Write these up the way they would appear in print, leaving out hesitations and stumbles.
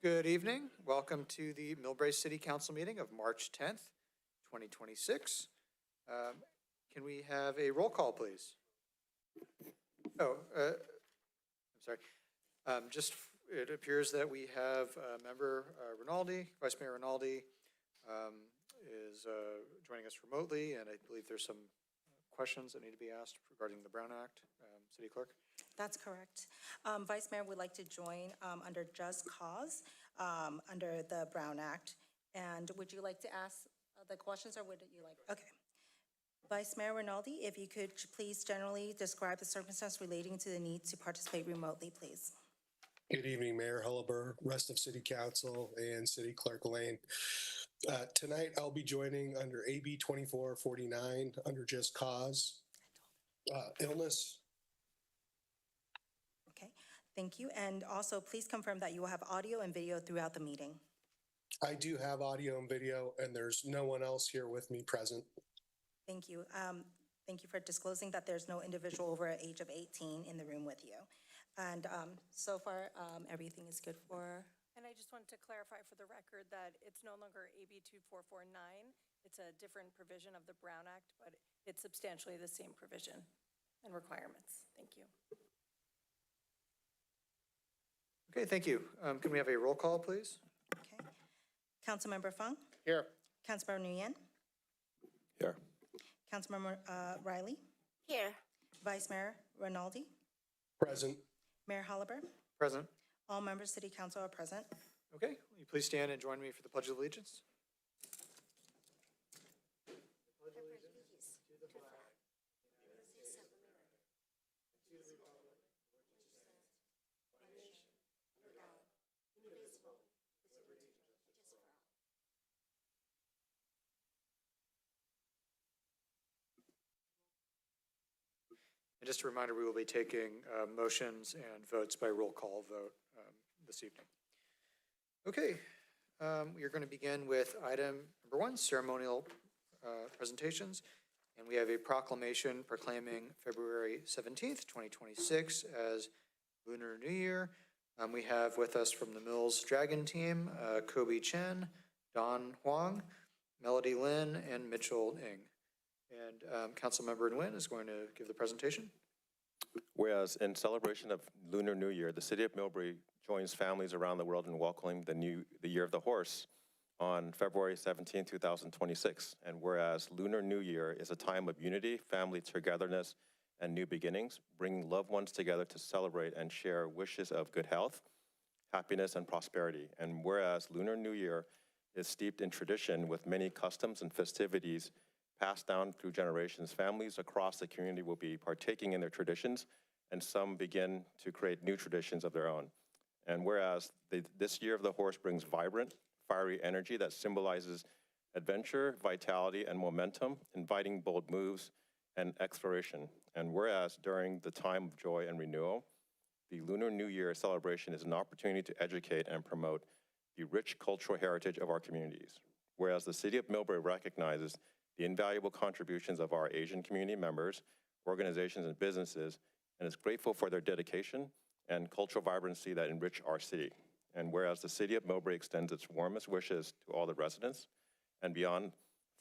Good evening. Welcome to the Millbrae City Council meeting of March 10th, 2026. Can we have a roll call, please? Oh, I'm sorry. It appears that we have Member Rinaldi, Vice Mayor Rinaldi is joining us remotely, and I believe there's some questions that need to be asked regarding the Brown Act. City Clerk? That's correct. Vice Mayor would like to join under Just Cause, under the Brown Act. And would you like to ask the questions, or would you like? Okay. Vice Mayor Rinaldi, if you could please generally describe the circumstance relating to the need to participate remotely, please. Good evening, Mayor Hullaber, rest of City Council, and City Clerk Lane. Tonight, I'll be joining under AB 2449 under Just Cause, illness. Okay, thank you. And also, please confirm that you will have audio and video throughout the meeting. I do have audio and video, and there's no one else here with me present. Thank you. Thank you for disclosing that there's no individual over the age of 18 in the room with you. And so far, everything is good for. And I just wanted to clarify for the record that it's no longer AB 2449. It's a different provision of the Brown Act, but it's substantially the same provision and requirements. Thank you. Okay, thank you. Can we have a roll call, please? Okay. Councilmember Fung? Here. Councilmember Nguyen? Here. Councilmember Riley? Here. Vice Mayor Rinaldi? Present. Mayor Hullaber? Present. All members of City Council are present. Okay, will you please stand and join me for the Pledge of Allegiance? And just a reminder, we will be taking motions and votes by roll call vote this evening. Okay, we are going to begin with item number 1, ceremonial presentations. And we have a proclamation proclaiming February 17th, 2026 as Lunar New Year. We have with us from the Mills Dragon team, Kobe Chen, Don Huang, Melody Lin, and Mitchell Ng. And Councilmember Nguyen is going to give the presentation. Whereas in celebration of Lunar New Year, the city of Millbrae joins families around the world in welcoming the Year of the Horse on February 17, 2026. And whereas Lunar New Year is a time of unity, family togetherness, and new beginnings, bringing loved ones together to celebrate and share wishes of good health, happiness, and prosperity. And whereas Lunar New Year is steeped in tradition with many customs and festivities passed down through generations, families across the community will be partaking in their traditions, and some begin to create new traditions of their own. And whereas this Year of the Horse brings vibrant, fiery energy that symbolizes adventure, vitality, and momentum, inviting bold moves and exploration. And whereas during the time of joy and renewal, the Lunar New Year celebration is an opportunity to educate and promote the rich cultural heritage of our communities. Whereas the city of Millbrae recognizes the invaluable contributions of our Asian community members, organizations, and businesses, and is grateful for their dedication and cultural vibrancy that enrich our city. And whereas the city of Millbrae extends its warmest wishes to all the residents and beyond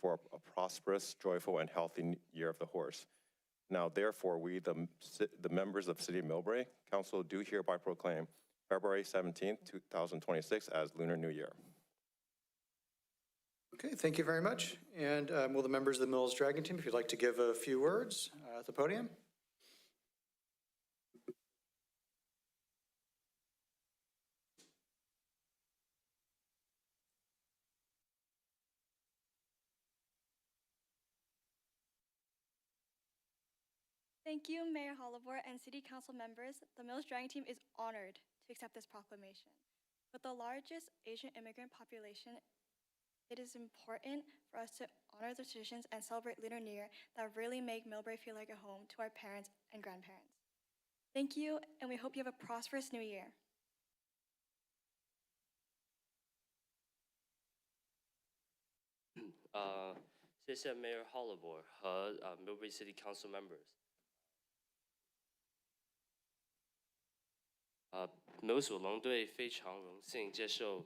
for a prosperous, joyful, and healthy Year of the Horse. Now, therefore, we, the members of the city of Millbrae Council, do hereby proclaim February 17th, 2026 as Lunar New Year. Okay, thank you very much. And will the members of the Mills Dragon team, if you'd like to give a few words at the podium? Thank you, Mayor Hullaber and City Council members. The Mills Dragon team is honored to accept this proclamation. With the largest Asian immigrant population, it is important for us to honor the traditions and celebrate Lunar New Year that really make Millbrae feel like a home to our parents and grandparents. Thank you, and we hope you have a prosperous New Year. 谢谢 Mayor Hullaber 和Millbrae City Council members。美国属龙队非常荣幸接受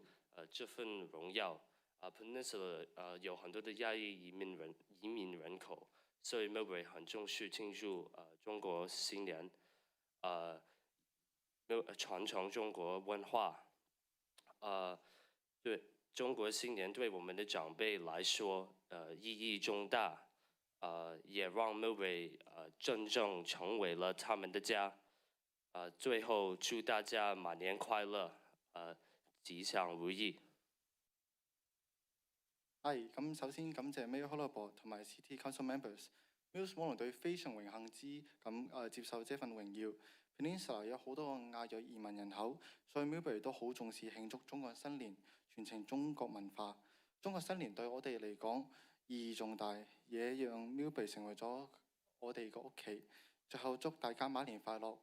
这份荣耀。Peninsula 有很多的亚裔移民人口，所以 Millbrae 很重视庆祝中国新年，传承中国文化。对中国新年对我们的长辈来说，意义重大，也让 Millbrae 真正成为了他们的家。最后祝大家马年快樂，吉祥如意。係，咁首先感謝 Mayor Holloway 同埋 City Council Members。Mills 摩龍隊非常榮幸接受這份榮耀。Peninsula 有好多個亞裔移民人口，所以 Millbrae 都好重視慶祝中國新年，傳承中國文化。中國新年對我哋嚟講意義重大，也讓 Millbrae 成為咗我哋個屋企。最後祝大家馬年快樂，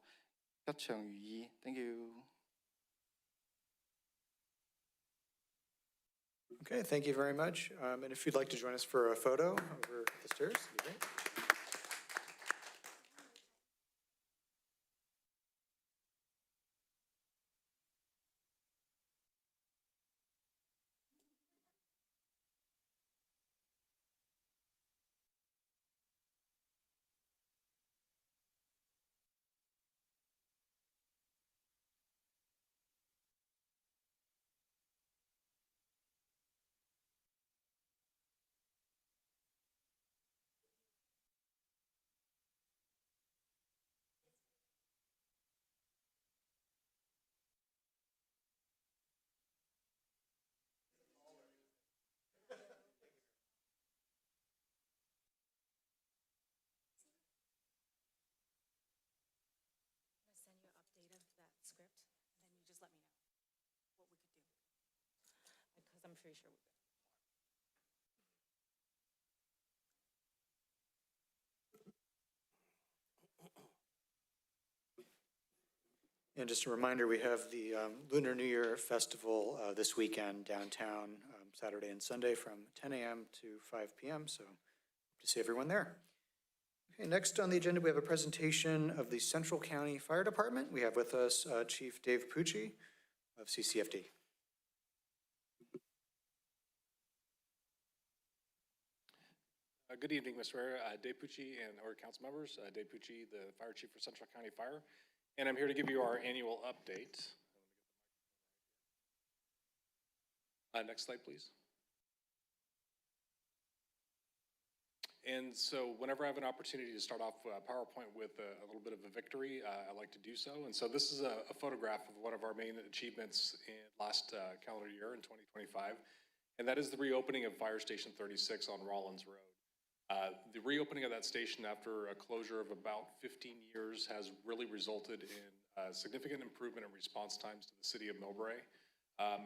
吉祥如意。Thank you。Okay, thank you very much. And if you'd like to join us for a photo over the stairs, that'd be great. Send you an update of that script, and then you just let me know what we could do. Because I'm pretty sure we could. And just a reminder, we have the Lunar New Year Festival this weekend downtown, Saturday and Sunday from 10 a.m. to 5 p.m. So hope to see everyone there. Okay, next on the agenda, we have a presentation of the Central County Fire Department. We have with us Chief Dave Pucci of CCFD. Good evening, Mr. Mayor. Dave Pucci and our council members. Dave Pucci, the Fire Chief for Central County Fire. And I'm here to give you our annual update. Next slide, please. And so whenever I have an opportunity to start off PowerPoint with a little bit of a victory, I like to do so. And so this is a photograph of one of our main achievements in last calendar year in 2025. And that is the reopening of Fire Station 36 on Rollins Road. The reopening of that station after a closure of about 15 years has really resulted in significant improvement in response times to the city of Millbrae.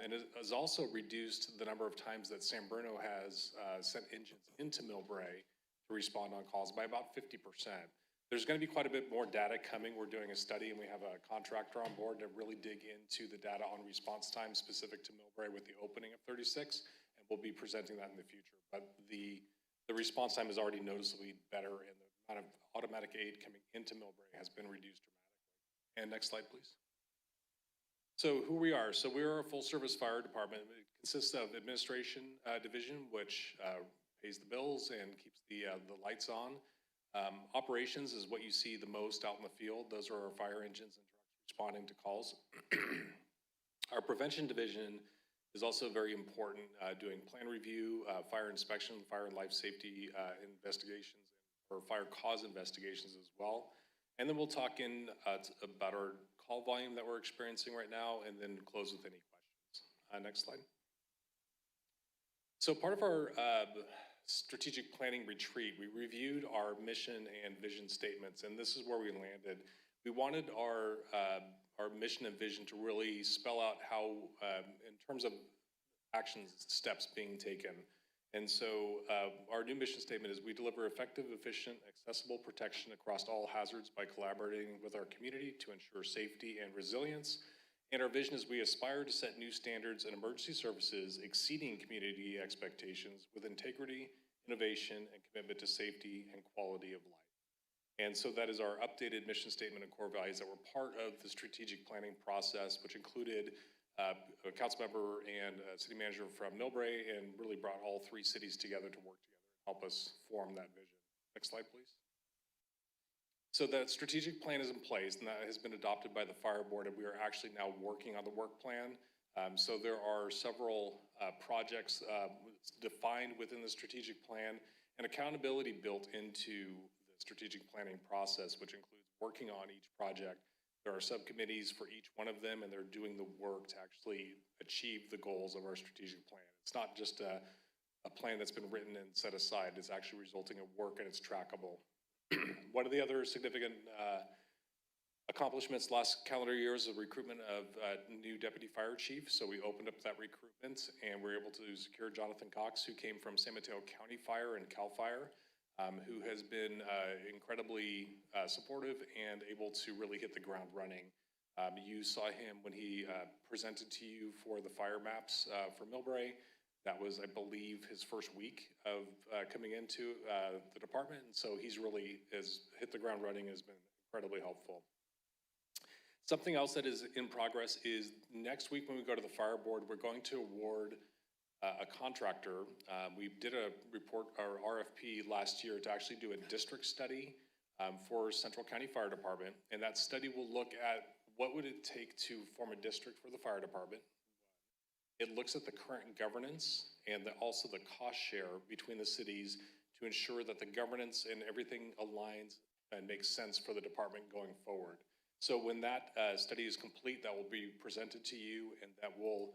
And it has also reduced the number of times that San Bruno has sent engines into Millbrae to respond on calls by about 50%. There's going to be quite a bit more data coming. We're doing a study and we have a contractor on board to really dig into the data on response time specific to Millbrae with the opening of 36, and we'll be presenting that in the future. But the response time is already noticeably better, and the amount of automatic aid coming into Millbrae has been reduced dramatically. And next slide, please. So who we are. So we are a full-service fire department. It consists of administration division, which pays the bills and keeps the lights on. Operations is what you see the most out in the field. Those are our fire engines and trucks responding to calls. Our prevention division is also very important, doing plan review, fire inspection, fire and life safety investigations, or fire cause investigations as well. And then we'll talk about our call volume that we're experiencing right now, and then close with any questions. Next slide. So part of our strategic planning retreat, we reviewed our mission and vision statements, and this is where we landed. We wanted our mission and vision to really spell out how, in terms of actions, steps being taken. And so our new mission statement is we deliver effective, efficient, accessible protection across all hazards by collaborating with our community to ensure safety and resilience. And our vision is we aspire to set new standards in emergency services exceeding community expectations with integrity, innovation, and commitment to safety and quality of life. And so that is our updated mission statement and core values that were part of the strategic planning process, which included a council member and a city manager from Millbrae, and really brought all three cities together to work together and help us form that vision. Next slide, please. So that strategic plan is in place, and that has been adopted by the fire board, and we are actually now working on the work plan. So there are several projects defined within the strategic plan and accountability built into the strategic planning process, which includes working on each project. There are subcommittees for each one of them, and they're doing the work to actually achieve the goals of our strategic plan. It's not just a plan that's been written and set aside. It's actually resulting in work, and it's trackable. One of the other significant accomplishments last calendar year is the recruitment of a new deputy fire chief. So we opened up that recruitment, and we were able to secure Jonathan Cox, who came from San Mateo County Fire and CAL FIRE, who has been incredibly supportive and able to really hit the ground running. You saw him when he presented to you for the fire maps for Millbrae. That was, I believe, his first week of coming into the department. And so he's really has hit the ground running and has been incredibly helpful. Something else that is in progress is next week when we go to the fire board, we're going to award a contractor. We did a report, our RFP last year, to actually do a district study for Central County Fire Department. And that study will look at what would it take to form a district for the fire department. It looks at the current governance and also the cost share between the cities to ensure that the governance and everything aligns and makes sense for the department going forward. So when that study is complete, that will be presented to you, and that will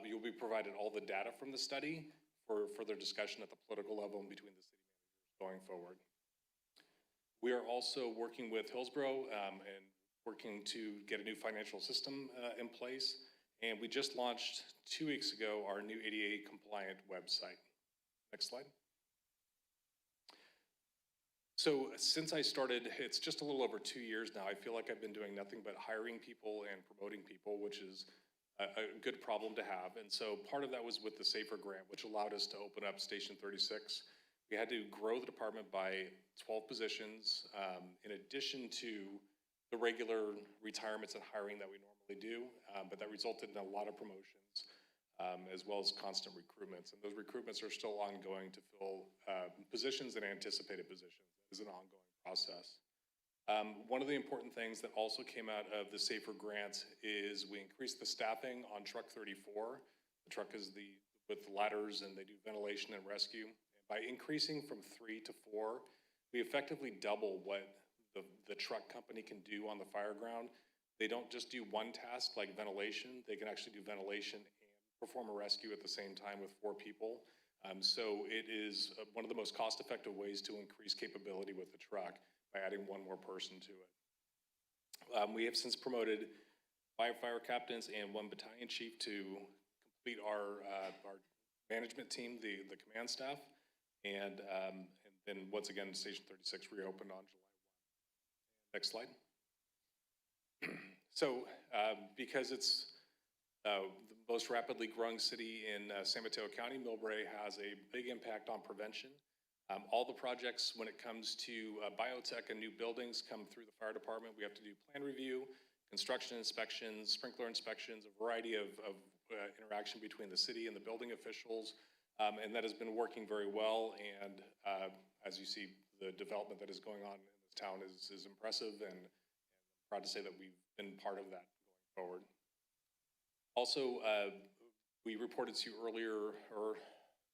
you'll be provided all the data from the study for further discussion at the political level and between the city managers going forward. We are also working with Hillsborough and working to get a new financial system in place. And we just launched 2 weeks ago our new ADA compliant website. Next slide. So since I started, it's just a little over 2 years now. I feel like I've been doing nothing but hiring people and promoting people, which is a good problem to have. And so part of that was with the SAFER grant, which allowed us to open up Station 36. We had to grow the department by 12 positions, in addition to the regular retirements and hiring that we normally do, but that resulted in a lot of promotions, as well as constant recruitments. And those recruitments are still ongoing to fill positions and anticipated positions. It is an ongoing process. One of the important things that also came out of the SAFER grant is we increased the staffing on Truck 34. The truck is with ladders, and they do ventilation and rescue. And by increasing from 3 to 4, we effectively double what the truck company can do on the fire ground. They don't just do one task like ventilation. They can actually do ventilation and perform a rescue at the same time with 4 people. So it is one of the most cost-effective ways to increase capability with the truck by adding one more person to it. We have since promoted 5 fire captains and 1 battalion chief to complete our management team, the command staff. And then once again, Station 36 reopened on July 1. Next slide. So because it's the most rapidly growing city in San Mateo County, Millbrae has a big impact on prevention. All the projects, when it comes to biotech and new buildings, come through the fire department. We have to do plan review, construction inspections, sprinkler inspections, a variety of interaction between the city and the building officials. And that has been working very well. And as you see, the development that is going on in this town is impressive, and I'm proud to say that we've been part of that going forward. Also, we reported to you earlier, or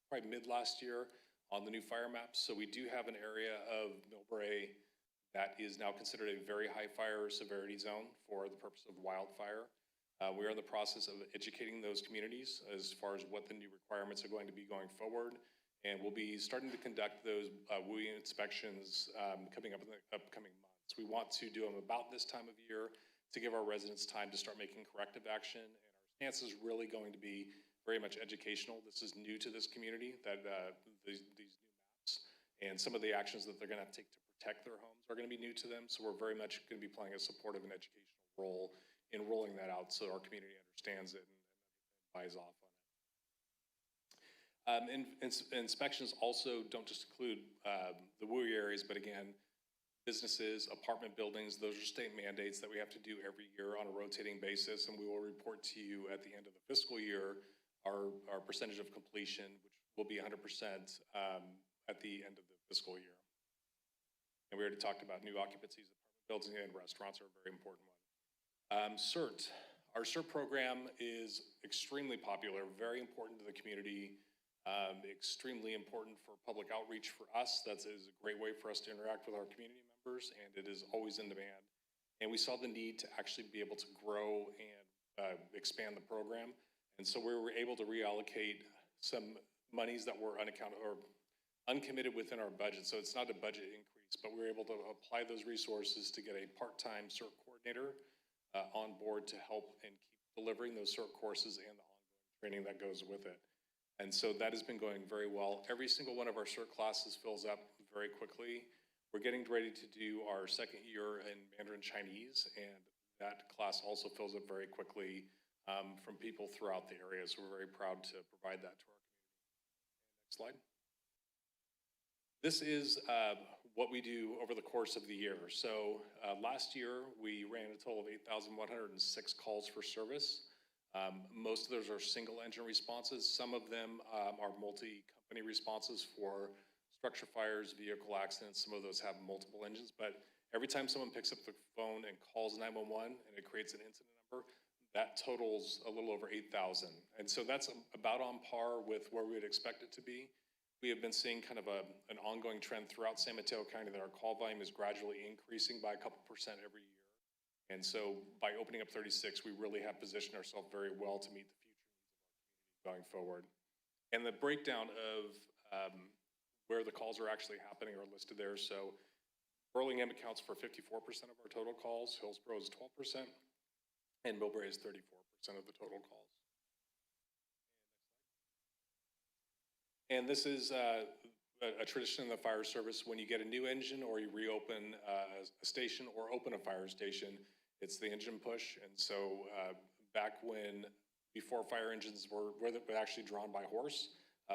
probably mid last year, on the new fire maps. So we do have an area of Millbrae that is now considered a very high fire severity zone for the purpose of wildfire. We are in the process of educating those communities as far as what the new requirements are going to be going forward. And we'll be starting to conduct those WUI inspections coming up in the upcoming months. We want to do them about this time of year to give our residents time to start making corrective action. And our stance is really going to be very much educational. This is new to this community, that these new maps and some of the actions that they're going to have to take to protect their homes are going to be new to them. So we're very much going to be playing a supportive and educational role in rolling that out so our community understands it and buys off on it. Inspections also don't just include the WUI areas, but again, businesses, apartment buildings. Those are state mandates that we have to do every year on a rotating basis, and we will report to you at the end of the fiscal year our percentage of completion, which will be 100% at the end of the fiscal year. And we already talked about new occupancies, apartment buildings, and restaurants are a very important one. CERT. Our CERT program is extremely popular, very important to the community, extremely important for public outreach for us. That is a great way for us to interact with our community members, and it is always in demand. And we saw the need to actually be able to grow and expand the program. And so we were able to reallocate some monies that were uncommitted within our budget. So it's not a budget increase, but we were able to apply those resources to get a part-time CERT coordinator on board to help and keep delivering those CERT courses and the ongoing training that goes with it. And so that has been going very well. Every single one of our CERT classes fills up very quickly. We're getting ready to do our second year in Mandarin Chinese, and that class also fills up very quickly from people throughout the area. So we're very proud to provide that to our community. Next slide. This is what we do over the course of the year. So last year, we ran a total of 8,106 calls for service. Most of those are single engine responses. Some of them are multi-company responses for structure fires, vehicle accidents. Some of those have multiple engines, but every time someone picks up the phone and calls 911 and it creates an incident number, that totals a little over 8,000. And so that's about on par with where we would expect it to be. We have been seeing kind of an ongoing trend throughout San Mateo County that our call volume is gradually increasing by a couple percent every year. And so by opening up 36, we really have positioned ourselves very well to meet the future needs of our community going forward. And the breakdown of where the calls are actually happening are listed there. So Burlingame accounts for 54% of our total calls, Hillsborough is 12%, and Millbrae is 34% of the total calls. And this is a tradition in the fire service. When you get a new engine or you reopen a station or open a fire station, it's the engine push. And so back before fire engines were actually drawn by horse,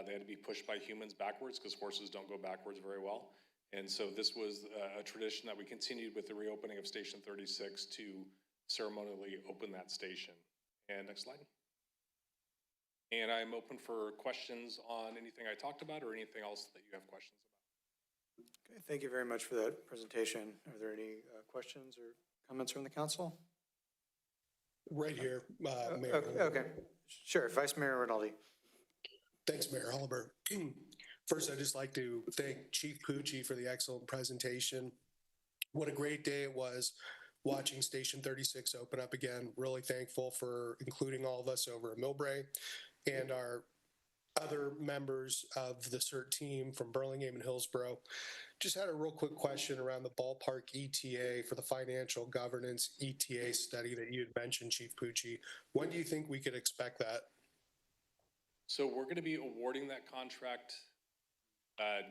they had to be pushed by humans backwards because horses don't go backwards very well. And so this was a tradition that we continued with the reopening of Station 36 to ceremonially open that station. And next slide. And I'm open for questions on anything I talked about or anything else that you have questions about. Okay, thank you very much for that presentation. Are there any questions or comments from the council? Right here, Mayor. Okay, sure. Vice Mayor Rinaldi. Thanks, Mayor Hullaber. First, I'd just like to thank Chief Pucci for the excellent presentation. What a great day it was watching Station 36 open up again. Really thankful for including all of us over at Millbrae and our other members of the CERT team from Burlingame and Hillsborough. Just had a real quick question around the ballpark ETA for the financial governance ETA study that you had mentioned, Chief Pucci. When do you think we could expect that? So we're going to be awarding that contract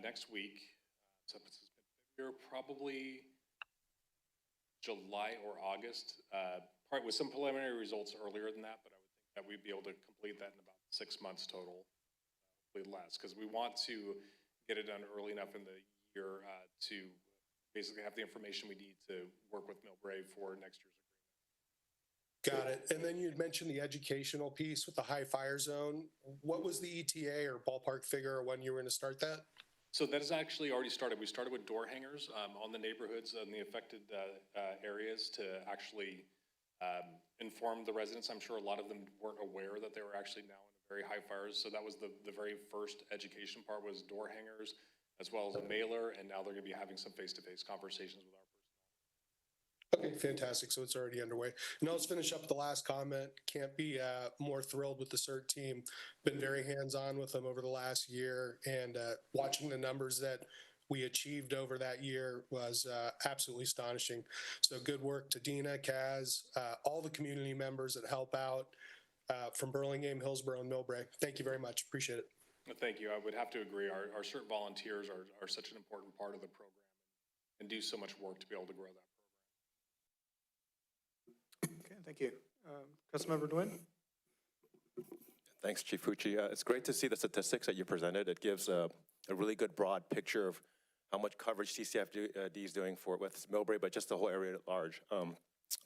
next week. So probably July or August, probably with some preliminary results earlier than that, but I would think that we'd be able to complete that in about 6 months total, hopefully less, because we want to get it done early enough in the year to basically have the information we need to work with Millbrae for next year's agreement. Got it. And then you had mentioned the educational piece with the high fire zone. What was the ETA or ballpark figure when you were going to start that? So that has actually already started. We started with door hangers on the neighborhoods and the affected areas to actually inform the residents. I'm sure a lot of them weren't aware that they were actually now in very high fires. So that was the very first education part, was door hangers, as well as a mailer. And now they're going to be having some face-to-face conversations with our personnel. Okay, fantastic. So it's already underway. And I'll just finish up with the last comment. Can't be more thrilled with the CERT team. Been very hands-on with them over the last year, and watching the numbers that we achieved over that year was absolutely astonishing. So good work to Dina, Kaz, all the community members that help out from Burlingame, Hillsborough, and Millbrae. Thank you very much. Appreciate it. Thank you. I would have to agree. Our CERT volunteers are such an important part of the program and do so much work to be able to grow that. Okay, thank you. Councilmember Nguyen? Thanks, Chief Pucci. It's great to see the statistics that you presented. It gives a really good broad picture of how much coverage CCFD is doing for with Millbrae, but just the whole area at large.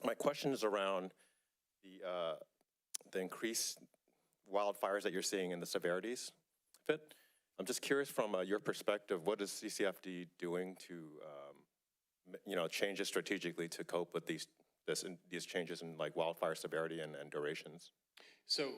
My question is around the increased wildfires that you're seeing and the severities of it. I'm just curious from your perspective, what is CCFD doing to, change it strategically to cope with these changes in like wildfire severity and durations? So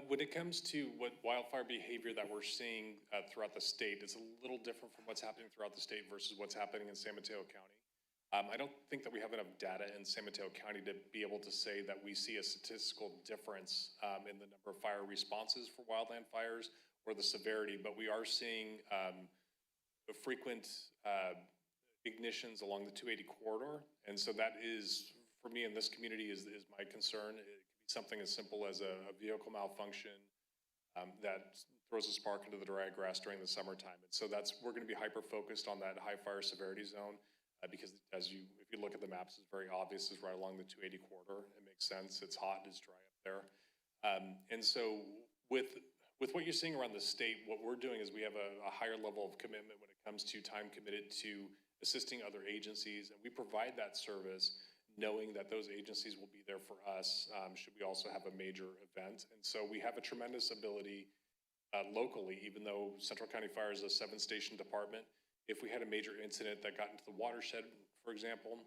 when it comes to what wildfire behavior that we're seeing throughout the state, it's a little different from what's happening throughout the state versus what's happening in San Mateo County. I don't think that we have enough data in San Mateo County to be able to say that we see a statistical difference in the number of fire responses for wildland fires or the severity, but we are seeing frequent ignitions along the 280 corridor. And so that is, for me in this community, is my concern. It could be something as simple as a vehicle malfunction that throws a spark into the dry grass during the summertime. And so we're going to be hyper-focused on that high fire severity zone because if you look at the maps, it's very obvious it's right along the 280 corridor. It makes sense. It's hot, it's dry up there. And so with what you're seeing around the state, what we're doing is we have a higher level of commitment when it comes to time committed to assisting other agencies, and we provide that service knowing that those agencies will be there for us should we also have a major event. And so we have a tremendous ability locally, even though Central County Fire is a 7-station department. If we had a major incident that got into the watershed, for example,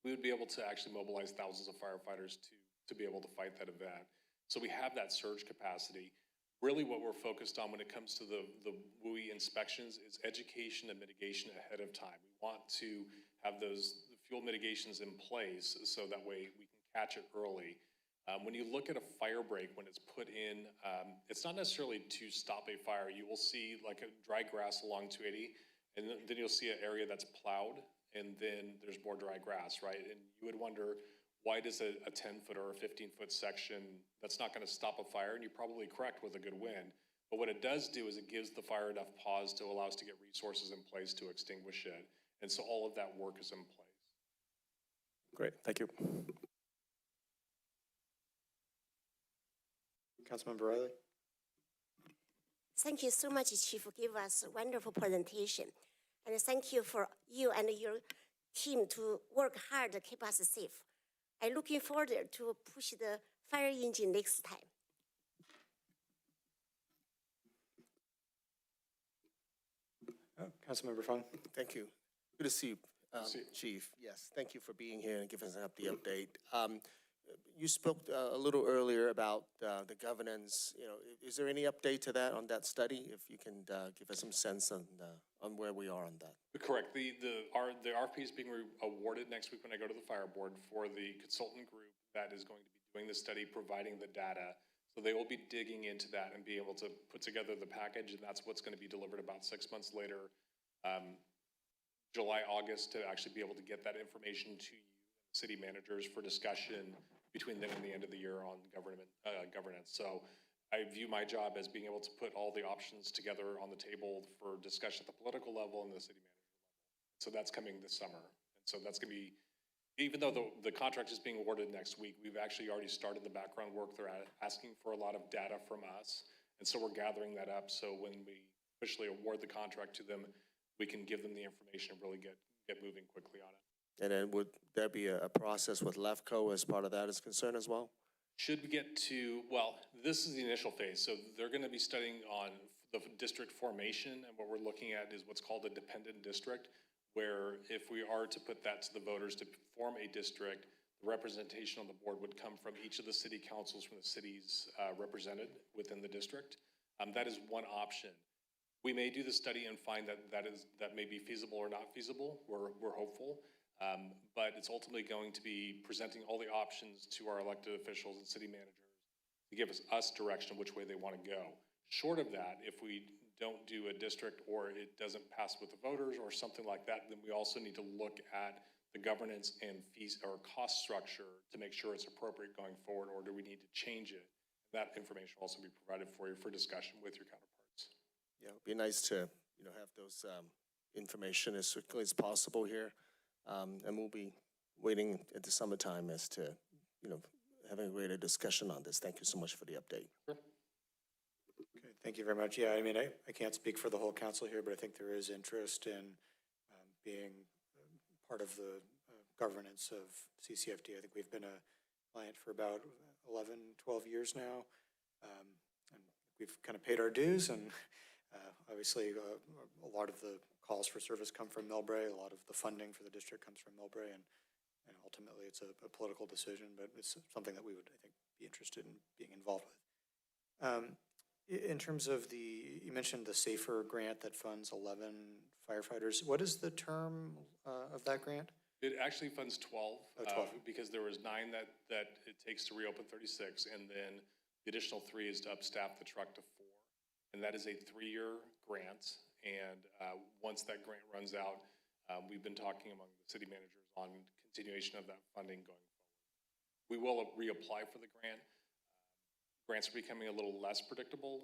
we would be able to actually mobilize thousands of firefighters to be able to fight that event. So we have that surge capacity. Really what we're focused on when it comes to the WUI inspections is education and mitigation ahead of time. We want to have those fuel mitigations in place so that way we can catch it early. When you look at a fire break, when it's put in, it's not necessarily to stop a fire. You will see like a dry grass along 280, and then you'll see an area that's plowed, and then there's more dry grass, right? And you would wonder, why does a 10-foot or a 15-foot section, that's not going to stop a fire? And you're probably correct with a good wind. But what it does do is it gives the fire enough pause to allow us to get resources in place to extinguish it. And so all of that work is in place. Great, thank you. Councilmember Riley. Thank you so much, Chief, for giving us a wonderful presentation. And thank you for you and your team to work hard to keep us safe. I'm looking forward to push the fire engine next time. Councilmember Fung. Thank you. Good to see you, Chief. Yes, thank you for being here and giving us the update. You spoke a little earlier about the governance. Is there any update to that on that study? If you can give us some sense on where we are on that. Correct. The RFP is being awarded next week when I go to the fire board for the consultant group that is going to be doing the study, providing the data. So they will be digging into that and be able to put together the package, and that's what's going to be delivered about 6 months later, July, August, to actually be able to get that information to you, city managers, for discussion between then and the end of the year on governance. So I view my job as being able to put all the options together on the table for discussion at the political level and the city manager level. So that's coming this summer. And so that's going to be, even though the contract is being awarded next week, we've actually already started the background work. They're asking for a lot of data from us. And so we're gathering that up. So when we officially award the contract to them, we can give them the information and really get moving quickly on it. And then would there be a process with LEFCO as part of that is concerned as well? Should we get to, well, this is the initial phase. So they're going to be studying on the district formation, and what we're looking at is what's called a dependent district, where if we are to put that to the voters to form a district, the representation on the board would come from each of the city councils from the cities represented within the district. That is one option. We may do the study and find that may be feasible or not feasible. We're hopeful. But it's ultimately going to be presenting all the options to our elected officials and city managers to give us direction of which way they want to go. Short of that, if we don't do a district or it doesn't pass with the voters or something like that, then we also need to look at the governance and fees or cost structure to make sure it's appropriate going forward, or do we need to change it? That information will also be provided for you for discussion with your counterparts. Yeah, it'd be nice to have those information as quickly as possible here. And we'll be waiting at the summertime as to, having a greater discussion on this. Thank you so much for the update. Sure. Okay, thank you very much. Yeah, I mean, I can't speak for the whole council here, but I think there is interest in being part of the governance of CCFD. I think we've been a client for about 11, 12 years now. And we've kind of paid our dues, and obviously a lot of the calls for service come from Millbrae. A lot of the funding for the district comes from Millbrae, and ultimately it's a political decision, but it's something that we would, I think, be interested in being involved with. In terms of you mentioned the SAFER grant that funds 11 firefighters. What is the term of that grant? It actually funds 12. Oh, 12. Because there was 9 that it takes to reopen 36, and then the additional 3 is to upstaff the truck to 4. And that is a 3-year grant. And once that grant runs out, we've been talking among the city managers on continuation of that funding going forward. We will reapply for the grant. Grants are becoming a little less predictable.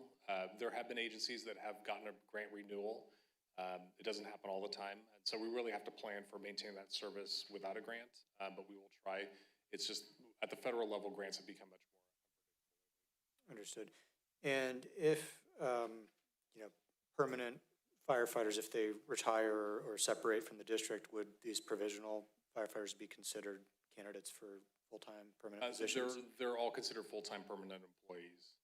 There have been agencies that have gotten a grant renewal. It doesn't happen all the time. And so we really have to plan for maintaining that service without a grant, but we will try. It's just at the federal level, grants have become much more unpredictable. Understood. And if, permanent firefighters, if they retire or separate from the district, would these provisional firefighters be considered candidates for full-time permanent positions? They're all considered full-time permanent employees.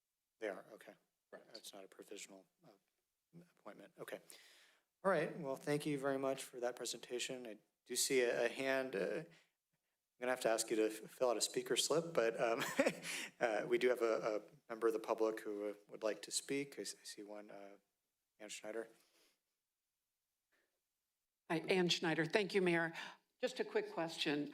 They are, okay. Correct. That's not a provisional appointment, okay. All right, well, thank you very much for that presentation. I do see a hand. I'm gonna have to ask you to fill out a speaker slip, but we do have a member of the public who would like to speak. I see one, Ann Schneider. Hi, Ann Schneider. Thank you, Mayor. Just a quick question.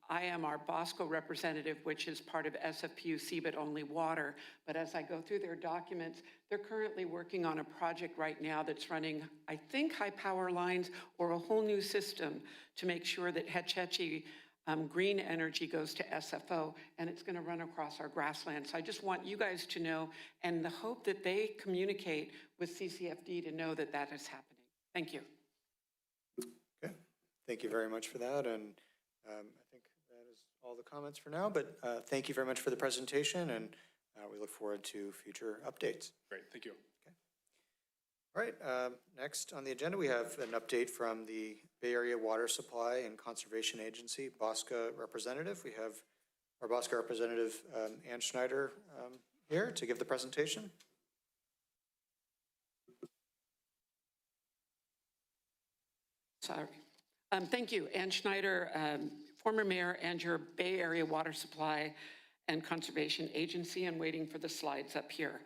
I am our BAWSCA representative, which is part of SFPUC, but only water. But as I go through their documents, they're currently working on a project right now that's running, I think, high power lines or a whole new system to make sure that Hetch Hetchy green energy goes to SFO, and it's going to run across our grasslands. So I just want you guys to know, and the hope that they communicate with CCFD to know that that is happening. Thank you. Okay, thank you very much for that. And I think that is all the comments for now, but thank you very much for the presentation, and we look forward to future updates. Great, thank you. All right, next on the agenda, we have an update from the Bay Area Water Supply and Conservation Agency, BAWSCA representative. We have our BAWSCA representative, Ann Schneider, here to give the presentation. Sorry. Thank you, Ann Schneider, former mayor and your Bay Area Water Supply and Conservation Agency, and waiting for the slides up here.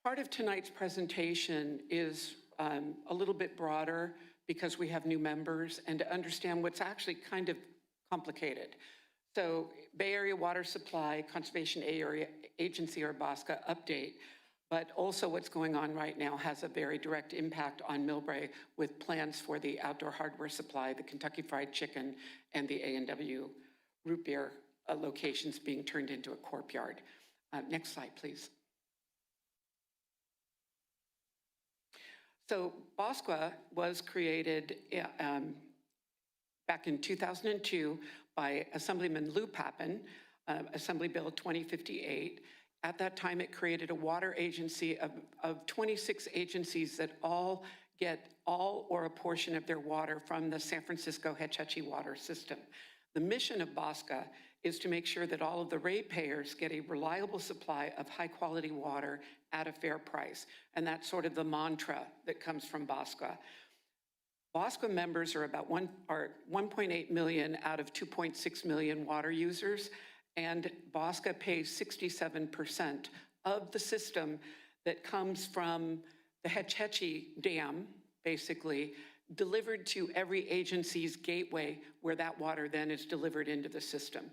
Part of tonight's presentation is a little bit broader because we have new members and to understand what's actually kind of complicated. So Bay Area Water Supply Conservation Area Agency, or BAWSCA, update, but also what's going on right now has a very direct impact on Millbrae with plans for the outdoor hardware supply, the Kentucky Fried Chicken, and the A&W root beer locations being turned into a corp yard. Next slide, please. So BAWSCA was created back in 2002 by Assemblyman Lou Pappin, Assembly Bill 2058. At that time, it created a water agency of 26 agencies that all get all or a portion of their water from the San Francisco Hetch Hetchy water system. The mission of BAWSCA is to make sure that all of the ratepayers get a reliable supply of high-quality water at a fair price. And that's sort of the mantra that comes from BAWSCA. BAWSCA members are about 1.8 million out of 2.6 million water users, and BAWSCA pays 67% of the system that comes from the Hetch Hetchy Dam, basically, delivered to every agency's gateway where that water then is delivered into the system.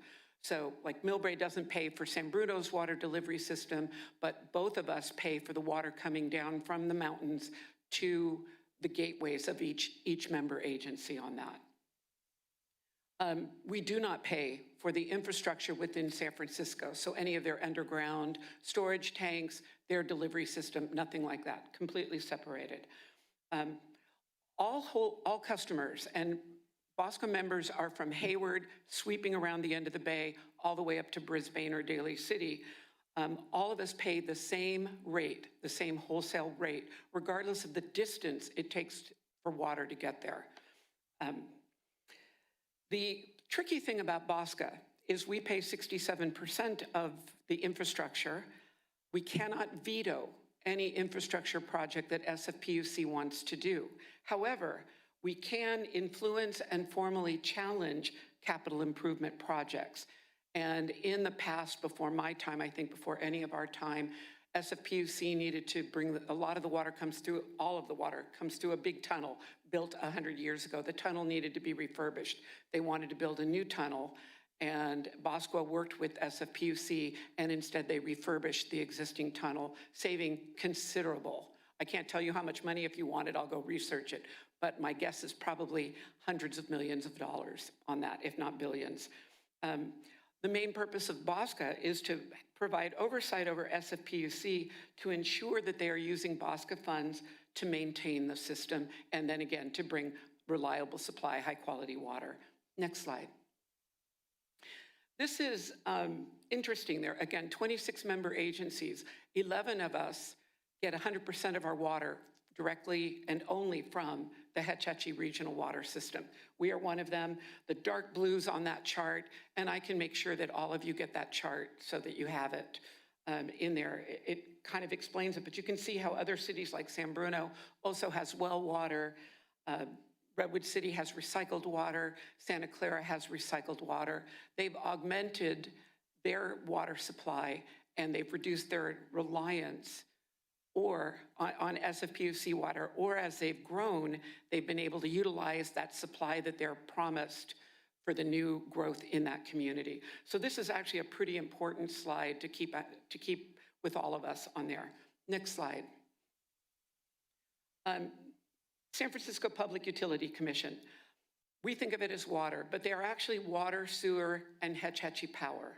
So like Millbrae doesn't pay for San Bruno's water delivery system, but both of us pay for the water coming down from the mountains to the gateways of each member agency on that. We do not pay for the infrastructure within San Francisco, so any of their underground storage tanks, their delivery system, nothing like that, completely separated. All customers and BAWSCA members are from Hayward, sweeping around the end of the bay, all the way up to Brisbane or Daly City. All of us pay the same rate, the same wholesale rate, regardless of the distance it takes for water to get there. The tricky thing about BAWSCA is we pay 67% of the infrastructure. We cannot veto any infrastructure project that SFPUC wants to do. However, we can influence and formally challenge capital improvement projects. And in the past, before my time, I think before any of our time, SFPUC needed to bring, a lot of the water comes through, all of the water comes through a big tunnel built 100 years ago. The tunnel needed to be refurbished. They wanted to build a new tunnel, and BAWSCA worked with SFPUC, and instead they refurbished the existing tunnel, saving considerable. I can't tell you how much money. If you want it, I'll go research it. But my guess is probably hundreds of millions of dollars on that, if not billions. The main purpose of BAWSCA is to provide oversight over SFPUC to ensure that they are using BAWSCA funds to maintain the system, and then again, to bring reliable supply, high quality water. Next slide. This is interesting. There, again, 26 member agencies, 11 of us get 100% of our water directly and only from the Hetch Hetchy Regional Water System. We are one of them, the dark blues on that chart, and I can make sure that all of you get that chart so that you have it in there. It kind of explains it, but you can see how other cities like San Bruno also has well water. Redwood City has recycled water. Santa Clara has recycled water. They've augmented their water supply, and they've reduced their reliance or on SFPUC water, or as they've grown, they've been able to utilize that supply that they're promised for the new growth in that community. So this is actually a pretty important slide to keep with all of us on there. Next slide. San Francisco Public Utility Commission. We think of it as water, but they are actually water, sewer, and Hetch Hetchy power.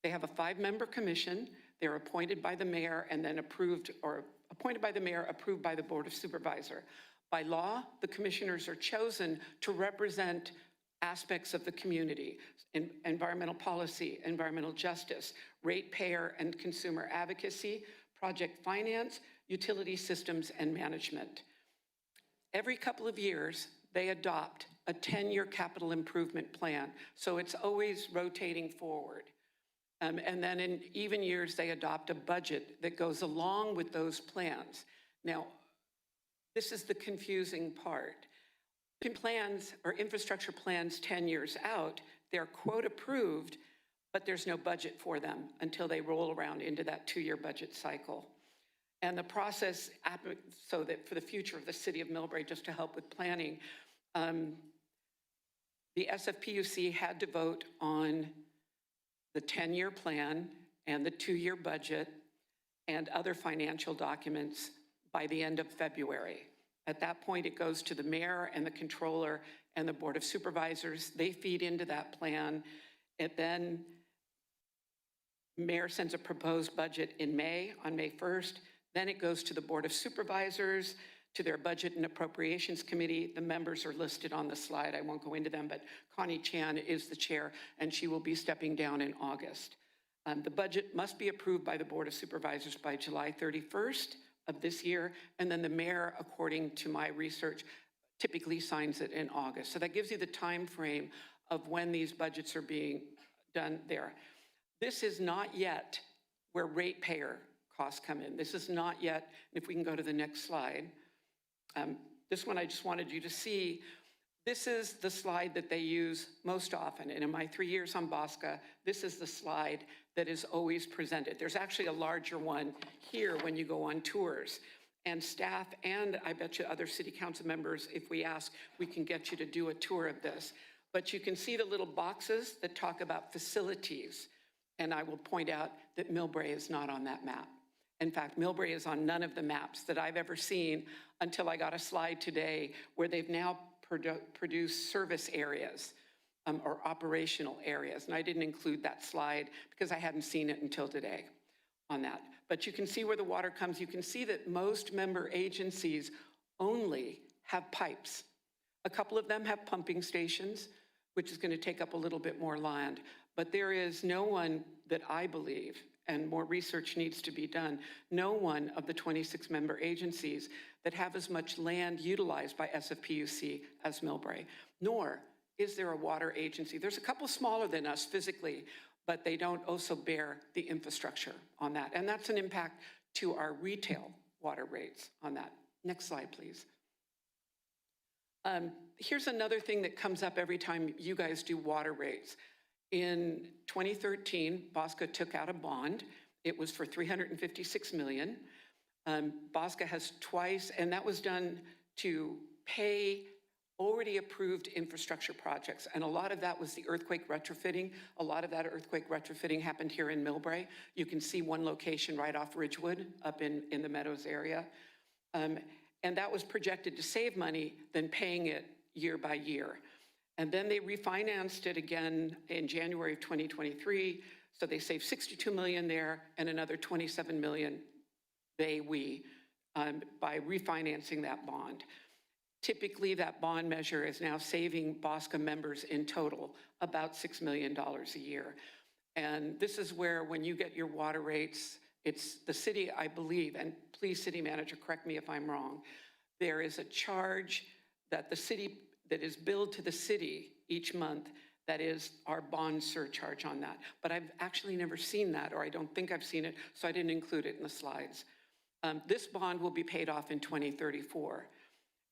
They have a 5-member commission. They're appointed by the mayor and then approved by the Board of Supervisors. By law, the commissioners are chosen to represent aspects of the community: environmental policy, environmental justice, ratepayer and consumer advocacy, project finance, utility systems, and management. Every couple of years, they adopt a 10-year capital improvement plan, so it's always rotating forward. And then in even years, they adopt a budget that goes along with those plans. Now, this is the confusing part. Plans or infrastructure plans 10 years out, they're quote approved, but there's no budget for them until they roll around into that 2-year budget cycle. And the process, so that for the future of the city of Millbrae, just to help with planning, the SFPUC had to vote on the 10-year plan and the 2-year budget and other financial documents by the end of February. At that point, it goes to the mayor and the controller and the Board of Supervisors. They feed into that plan. It then, mayor sends a proposed budget in May, on May 1st. Then it goes to the Board of Supervisors, to their Budget and Appropriations Committee. The members are listed on the slide. I won't go into them, but Connie Chan is the chair, and she will be stepping down in August. The budget must be approved by the Board of Supervisors by July 31st of this year, and then the mayor, according to my research, typically signs it in August. So that gives you the time frame of when these budgets are being done there. This is not yet where ratepayer costs come in. This is not yet, if we can go to the next slide. This one I just wanted you to see. This is the slide that they use most often. And in my 3 years on BAWSCA, this is the slide that is always presented. There's actually a larger one here when you go on tours. And staff, and I bet you other city council members, if we ask, we can get you to do a tour of this. But you can see the little boxes that talk about facilities. And I will point out that Millbrae is not on that map. In fact, Millbrae is on none of the maps that I've ever seen until I got a slide today where they've now produced service areas or operational areas. And I didn't include that slide because I hadn't seen it until today on that. But you can see where the water comes. You can see that most member agencies only have pipes. A couple of them have pumping stations, which is going to take up a little bit more land. But there is no one that I believe, and more research needs to be done. No one of the 26 member agencies that have as much land utilized by SFPUC as Millbrae, nor is there a water agency. There's a couple smaller than us physically, but they don't also bear the infrastructure on that. And that's an impact to our retail water rates on that. Next slide, please. Here's another thing that comes up every time you guys do water rates. In 2013, BAWSCA took out a bond. It was for $356 million. BAWSCA has twice, and that was done to pay already approved infrastructure projects. And a lot of that was the earthquake retrofitting. A lot of that earthquake retrofitting happened here in Millbrae. You can see one location right off Ridgewood up in the Meadows area. And that was projected to save money than paying it year by year. And then they refinanced it again in January of 2023. So they saved $62 million there and another $27 million, by refinancing that bond. Typically, that bond measure is now saving BAWSCA members in total about $6 million a year. And this is where, when you get your water rates, it's the city, I believe, and please, city manager, correct me if I'm wrong, there is a charge that the city, that is billed to the city each month, that is our bond surcharge on that. But I've actually never seen that, or I don't think I've seen it, so I didn't include it in the slides. This bond will be paid off in 2034.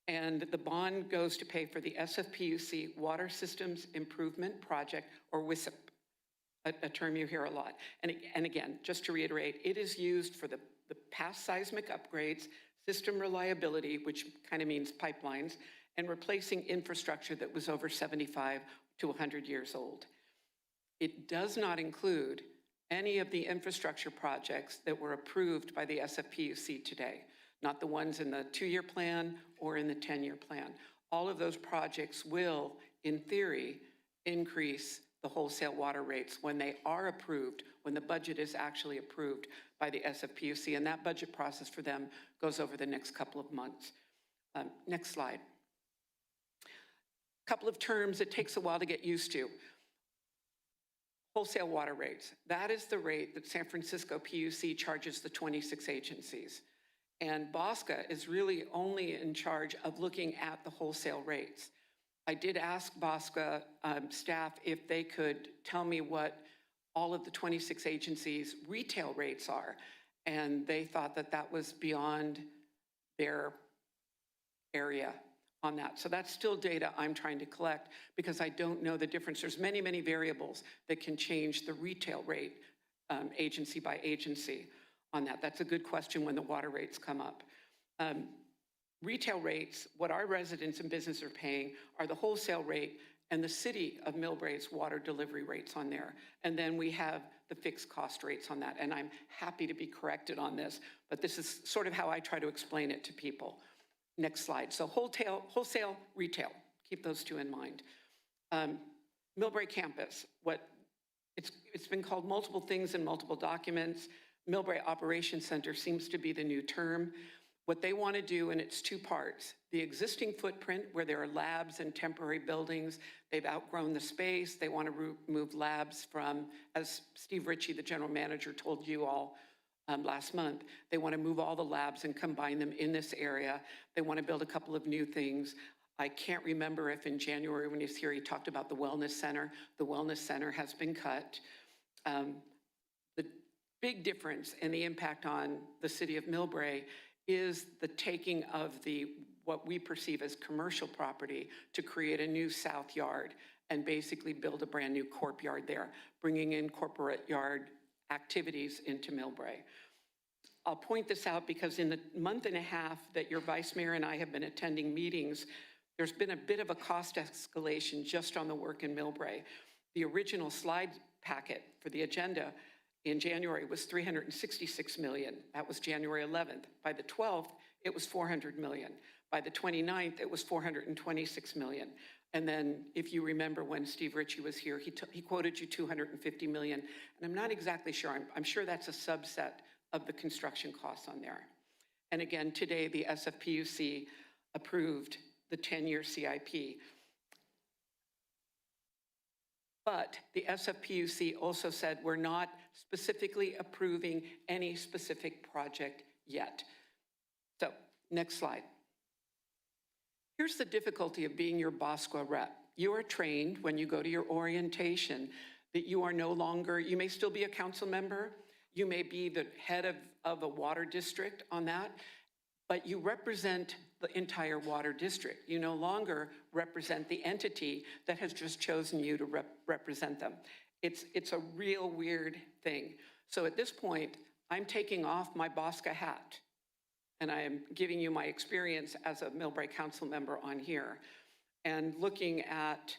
And the bond goes to pay for the SFPUC Water Systems Improvement Project, or WISIP, a term you hear a lot. And again, just to reiterate, it is used for the past seismic upgrades, system reliability, which kind of means pipelines, and replacing infrastructure that was over 75 to 100 years old. It does not include any of the infrastructure projects that were approved by the SFPUC today, not the ones in the 2-year plan or in the 10-year plan. All of those projects will, in theory, increase the wholesale water rates when they are approved, when the budget is actually approved by the SFPUC, and that budget process for them goes over the next couple of months. Next slide. Couple of terms it takes a while to get used to. Wholesale water rates. That is the rate that San Francisco PUC charges the 26 agencies. And BAWSCA is really only in charge of looking at the wholesale rates. I did ask BAWSCA staff if they could tell me what all of the 26 agencies' retail rates are. And they thought that that was beyond their area on that. So that's still data I'm trying to collect because I don't know the difference. There's many, many variables that can change the retail rate agency by agency on that. That's a good question when the water rates come up. Retail rates, what our residents and businesses are paying, are the wholesale rate and the city of Millbrae's water delivery rates on there. And then we have the fixed cost rates on that. And I'm happy to be corrected on this, but this is sort of how I try to explain it to people. Next slide. So wholesale, retail, keep those two in mind. Millbrae campus, it's been called multiple things in multiple documents. Millbrae Operations Center seems to be the new term. What they want to do, and it's two parts, the existing footprint where there are labs and temporary buildings, they've outgrown the space, they want to move labs from, as Steve Ritchie, the general manager, told you all last month, they want to move all the labs and combine them in this area. They want to build a couple of new things. I can't remember if in January when he was here, he talked about the wellness center. The wellness center has been cut. The big difference and the impact on the city of Millbrae is the taking of what we perceive as commercial property to create a new south yard and basically build a brand new corp yard there, bringing in corporate yard activities into Millbrae. I'll point this out because in the month and a half that your vice mayor and I have been attending meetings, there's been a bit of a cost escalation just on the work in Millbrae. The original slide packet for the agenda in January was $366 million. That was January 11th. By the 12th, it was $400 million. By the 29th, it was $426 million. And then if you remember when Steve Ritchie was here, he quoted you $250 million. And I'm not exactly sure. I'm sure that's a subset of the construction costs on there. And again, today, the SFPUC approved the 10-year CIP. But the SFPUC also said we're not specifically approving any specific project yet. So, next slide. Here's the difficulty of being your BAWSCA rep. You are trained when you go to your orientation that you are no longer, you may still be a council member, you may be the head of a water district on that, but you represent the entire water district. You no longer represent the entity that has just chosen you to represent them. It's a real weird thing. So at this point, I'm taking off my BAWSCA hat, and I am giving you my experience as a Millbrae council member on here, and looking at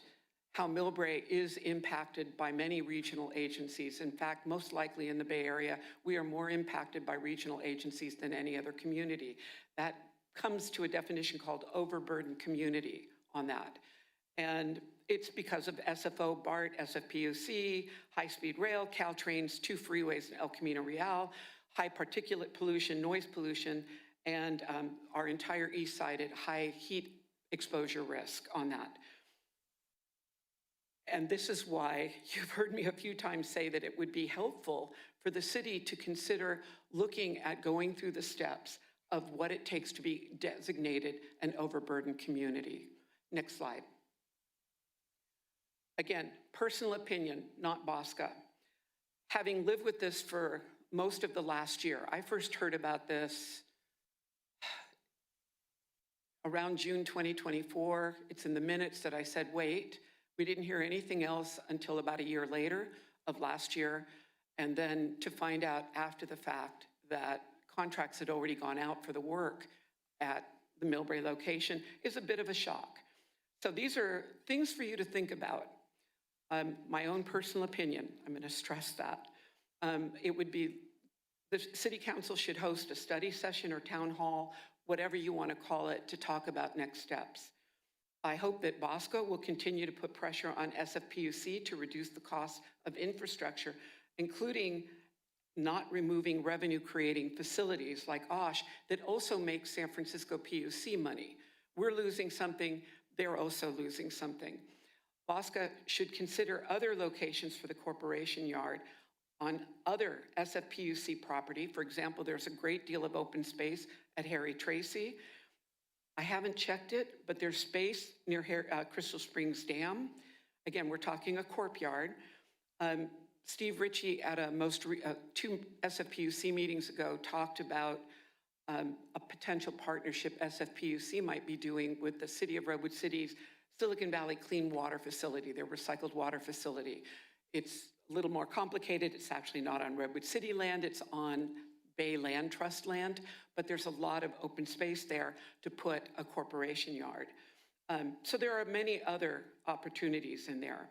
how Millbrae is impacted by many regional agencies. In fact, most likely in the Bay Area, we are more impacted by regional agencies than any other community. That comes to a definition called overburdened community on that. And it's because of SFO, BART, SFPUC, high-speed rail, Caltrains, 2 freeways in El Camino Real, high particulate pollution, noise pollution, and our entire east side at high heat exposure risk on that. And this is why you've heard me a few times say that it would be helpful for the city to consider looking at going through the steps of what it takes to be designated an overburdened community. Next slide. Again, personal opinion, not BAWSCA. Having lived with this for most of the last year, I first heard about this around June 2024. It's in the minutes that I said, wait. We didn't hear anything else until about a year later of last year. And then to find out after the fact that contracts had already gone out for the work at the Millbrae location is a bit of a shock. So these are things for you to think about. My own personal opinion, I'm going to stress that. It would be, the city council should host a study session or town hall, whatever you want to call it, to talk about next steps. I hope that BAWSCA will continue to put pressure on SFPUC to reduce the cost of infrastructure, including not removing revenue-creating facilities like OSH that also make San Francisco PUC money. We're losing something, they're also losing something. BAWSCA should consider other locations for the corporation yard on other SFPUC property. For example, there's a great deal of open space at Harry Tracy. I haven't checked it, but there's space near Crystal Springs Dam. Again, we're talking a corp yard. Steve Ritchie at a 2 SFPUC meetings ago talked about a potential partnership SFPUC might be doing with the City of Redwood City's Silicon Valley Clean Water Facility, their recycled water facility. It's a little more complicated. It's actually not on Redwood City land, it's on Bay Land Trust land, but there's a lot of open space there to put a corporation yard. So there are many other opportunities in there.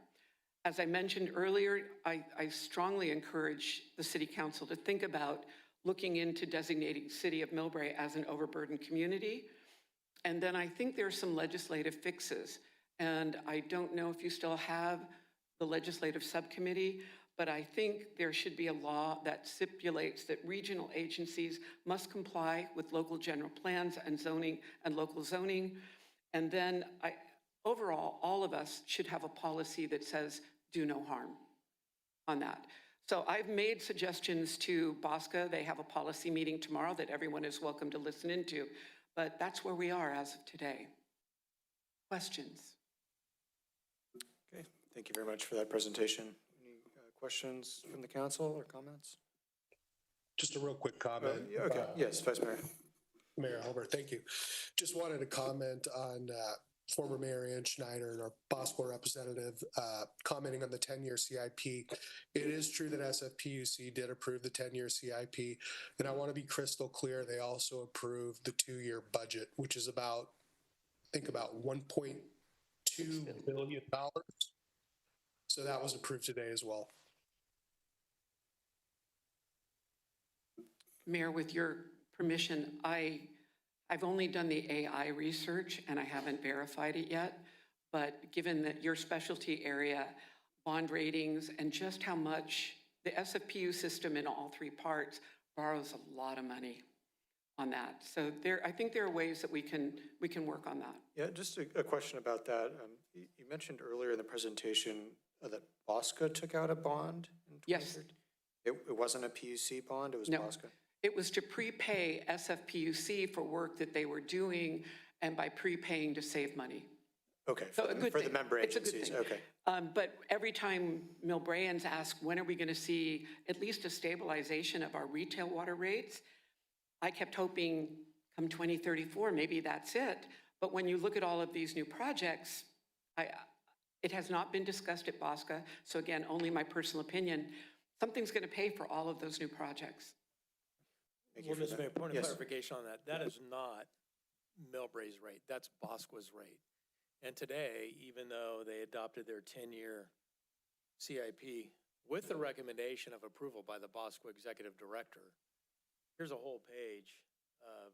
As I mentioned earlier, I strongly encourage the City Council to think about looking into designating City of Millbrae as an overburdened community. And then I think there are some legislative fixes. And I don't know if you still have the legislative subcommittee, but I think there should be a law that stipulates that regional agencies must comply with local general plans and zoning and local zoning. And then overall, all of us should have a policy that says do no harm on that. So I've made suggestions to BAWSCA. They have a policy meeting tomorrow that everyone is welcome to listen into, but that's where we are as of today. Questions? Okay, thank you very much for that presentation. Any questions from the council or comments? Just a real quick comment. Okay, yes, Vice Mayor. Mayor Halbert, thank you. Just wanted to comment on former Mayor Ann Schneider and our BAWSCA representative commenting on the 10-year CIP. It is true that SFPUC did approve the 10-year CIP, and I want to be crystal clear, they also approved the 2-year budget, which is about, I think about $1.2 billion. So that was approved today as well. Mayor, with your permission, I've only done the AI research and I haven't verified it yet, but given that your specialty area, bond ratings, and just how much the SFPU system in all 3 parts borrows a lot of money on that. So I think there are ways that we can work on that. Yeah, just a question about that. You mentioned earlier in the presentation that BAWSCA took out a bond in Yes. 2013? It wasn't a PUC bond, it was No. BAWSCA? It was to prepay SFPUC for work that they were doing and by prepaying to save money. Okay, So a good for the thing. member It's a good agencies, thing. okay. But every time Millbraeans ask, when are we going to see at least a stabilization of our retail water rates? I kept hoping come 2034, maybe that's it. But when you look at all of these new projects, it has not been discussed at BAWSCA. So again, only my personal opinion, something's going to pay for all of those new projects. Thank you Well, for Mr. that. Mayor, point of Yes. clarification on that. That is not Millbrae's rate. That's BAWSCA's rate. And today, even though they adopted their 10-year CIP with the recommendation of approval by the BAWSCA Executive Director, here's a whole page of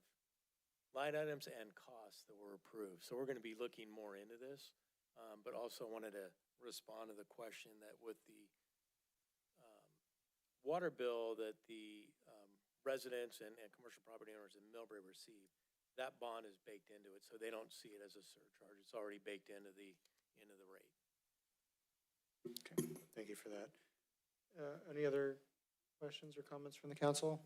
line items and costs that were approved. So we're going to be looking more into this, but also wanted to respond to the question that with the water bill that the residents and commercial property owners in Millbrae receive, that bond is baked into it, so they don't see it as a surcharge. It's already baked into the rate. Okay, thank you for that. Any other questions or comments from the council?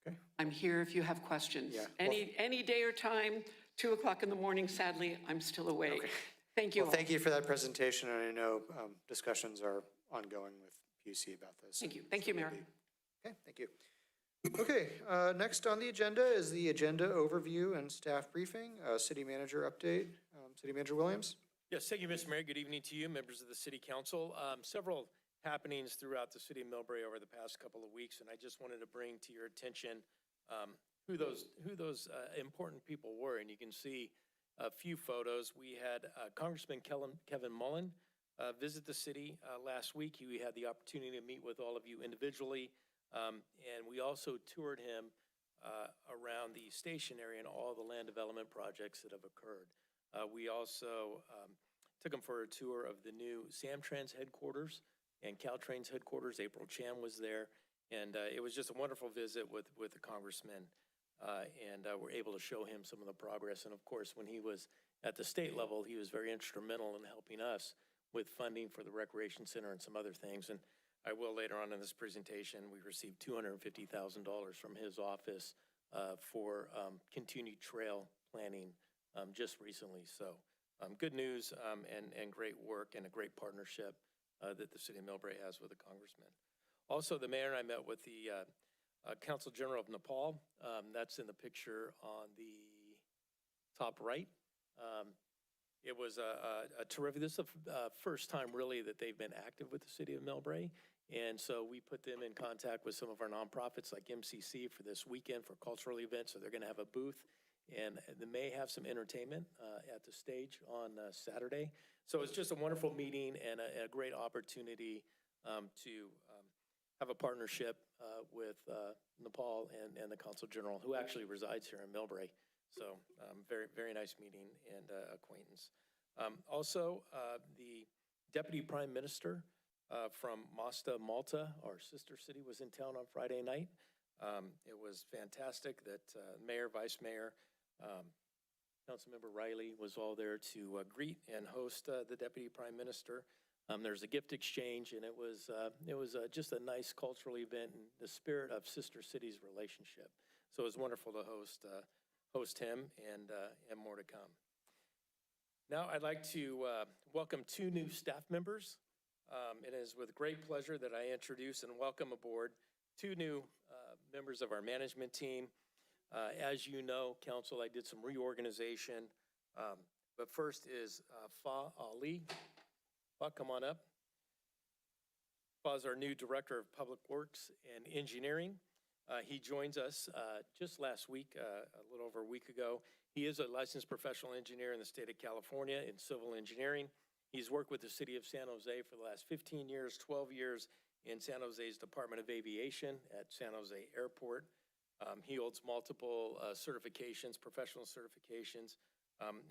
Okay, I'm here if you have questions. Yeah, well- Any day or time, 2 o'clock in the morning, sadly, I'm still awake. Okay. Thank you well, all. thank you for that presentation, and I know discussions are ongoing with PUC about this. Thank you. Thank you, Mayor. Okay, thank you. Okay, next on the agenda is the agenda overview and staff briefing, city manager update. City Manager Williams? Yes, thank you, Mr. Mayor. Good evening to you, members of the City Council. Several happenings throughout the city of Millbrae over the past couple of weeks, and I just wanted to bring to your attention who those important people were. And you can see a few photos. We had Congressman Kevin Mullen visit the city last week. We had the opportunity to meet with all of you individually, and we also toured him around the station area and all the land development projects that have occurred. We also took him for a tour of the new Samtrans headquarters and Caltrain's headquarters. April Chan was there, and it was just a wonderful visit with the congressman, and we're able to show him some of the progress. And of course, when he was at the state level, he was very instrumental in helping us with funding for the recreation center and some other things. And I will later on in this presentation, we received $250,000 from his office for continued trail planning just recently. So good news and great work and a great partnership that the city of Millbrae has with the congressman. Also, the mayor and I met with the Consul General of Nepal. That's in the picture on the top right. It was a terrific, this is the first time really that they've been active with the city of Millbrae. And so we put them in contact with some of our nonprofits like MCC for this weekend for cultural events. So they're going to have a booth, and they may have some entertainment at the stage on Saturday. So it's just a wonderful meeting and a great opportunity to have a partnership with Nepal and the Consul General, who actually resides here in Millbrae. So very, very nice meeting and acquaintance. Also, the Deputy Prime Minister from Malta, our sister city, was in town on Friday night. It was fantastic that Mayor, Vice Mayor, Councilmember Riley was all there to greet and host the Deputy Prime Minister. There's a gift exchange, and it was just a nice cultural event in the spirit of sister cities relationship. So it was wonderful to host him and more to come. Now I'd like to welcome 2 new staff members. It is with great pleasure that I introduce and welcome aboard 2 new members of our management team. As you know, Council, I did some reorganization, but first is Fa Ali. Fa, come on up. Fa is our new Director of Public Works and Engineering. He joins us just last week, a little over a week ago. He is a licensed professional engineer in the state of California in civil engineering. He's worked with the city of San Jose for the last 15 years, 12 years in San Jose's Department of Aviation at San Jose Airport. He holds multiple certifications, professional certifications,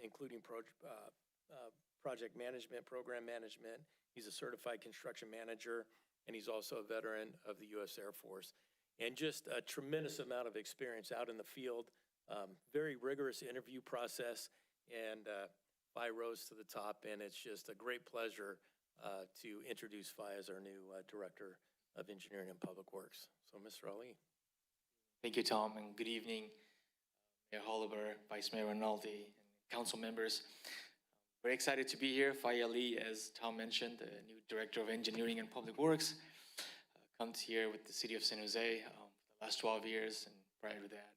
including project management, program management. He's a certified construction manager, and he's also a veteran of the U.S. Air Force. And just a tremendous amount of experience out in the field, very rigorous interview process, and Vi rose to the top, and it's just a great pleasure to introduce Vi as our new Director of Engineering and Public Works. So, Mr. Ali. Thank you, Tom, and good evening, Mayor Holliver, Vice Mayor Rinaldi, and council members. Very excited to be here. Vi Ali, as Tom mentioned, the new Director of Engineering and Public Works, comes here with the City of San Jose for the last 12 years, and prior to that,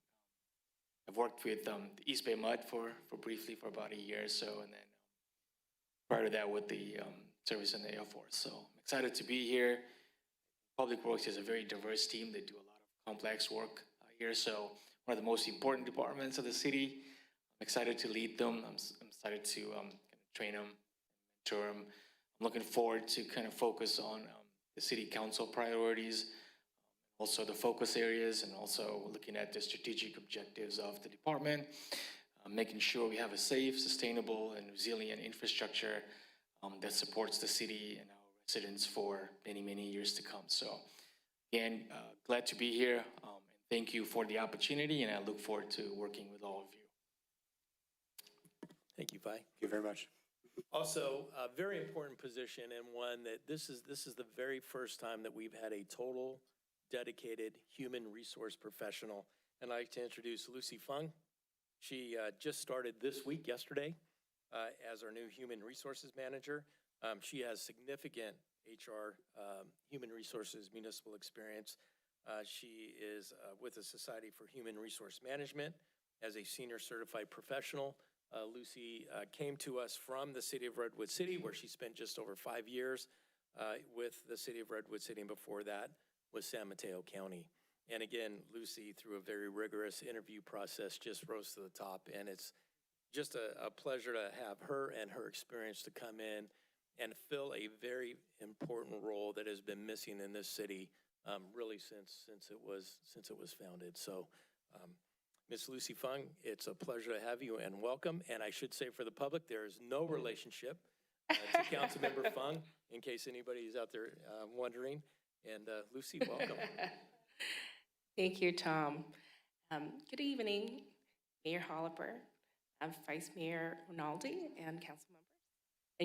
I've worked with the East Bay Mud for briefly for about a year or so, and then prior to that with the service in the Air Force. So I'm excited to be here. Public Works is a very diverse team. They do a lot of complex work here, so one of the most important departments of the city. I'm excited to lead them. I'm excited to kind of train them, mentor them. I'm looking forward to kind of focus on the city council priorities, also the focus areas, and also looking at the strategic objectives of the department, making sure we have a safe, sustainable, and resilient infrastructure that supports the city and our residents for many, many years to come. So again, glad to be here, and thank you for the opportunity, and I look forward to working with all of you. Thank you, Vi. Thank you very much. Also, a very important position, and one that this is the very first time that we've had a total dedicated human resource professional. And I'd like to introduce Lucy Fung. She just started this week, yesterday, as our new human resources manager. She has significant HR, human resources, municipal experience. She is with the Society for Human Resource Management as a senior certified professional. Lucy came to us from the city of Redwood City, where she spent just over 5 years with the city of Redwood City, and before that was San Mateo County. And again, Lucy, through a very rigorous interview process, just rose to the top, and it's just a pleasure to have her and her experience to come in and fill a very important role that has been missing in this city really since it was founded. So, Ms. Lucy Fung, it's a pleasure to have you, and welcome. And I should say for the public, there is no relationship to Councilmember Fung, in case anybody's out there wondering. And Lucy, welcome. Thank you, Tom. Good evening, Mayor Holliver, Vice Mayor Rinaldi, and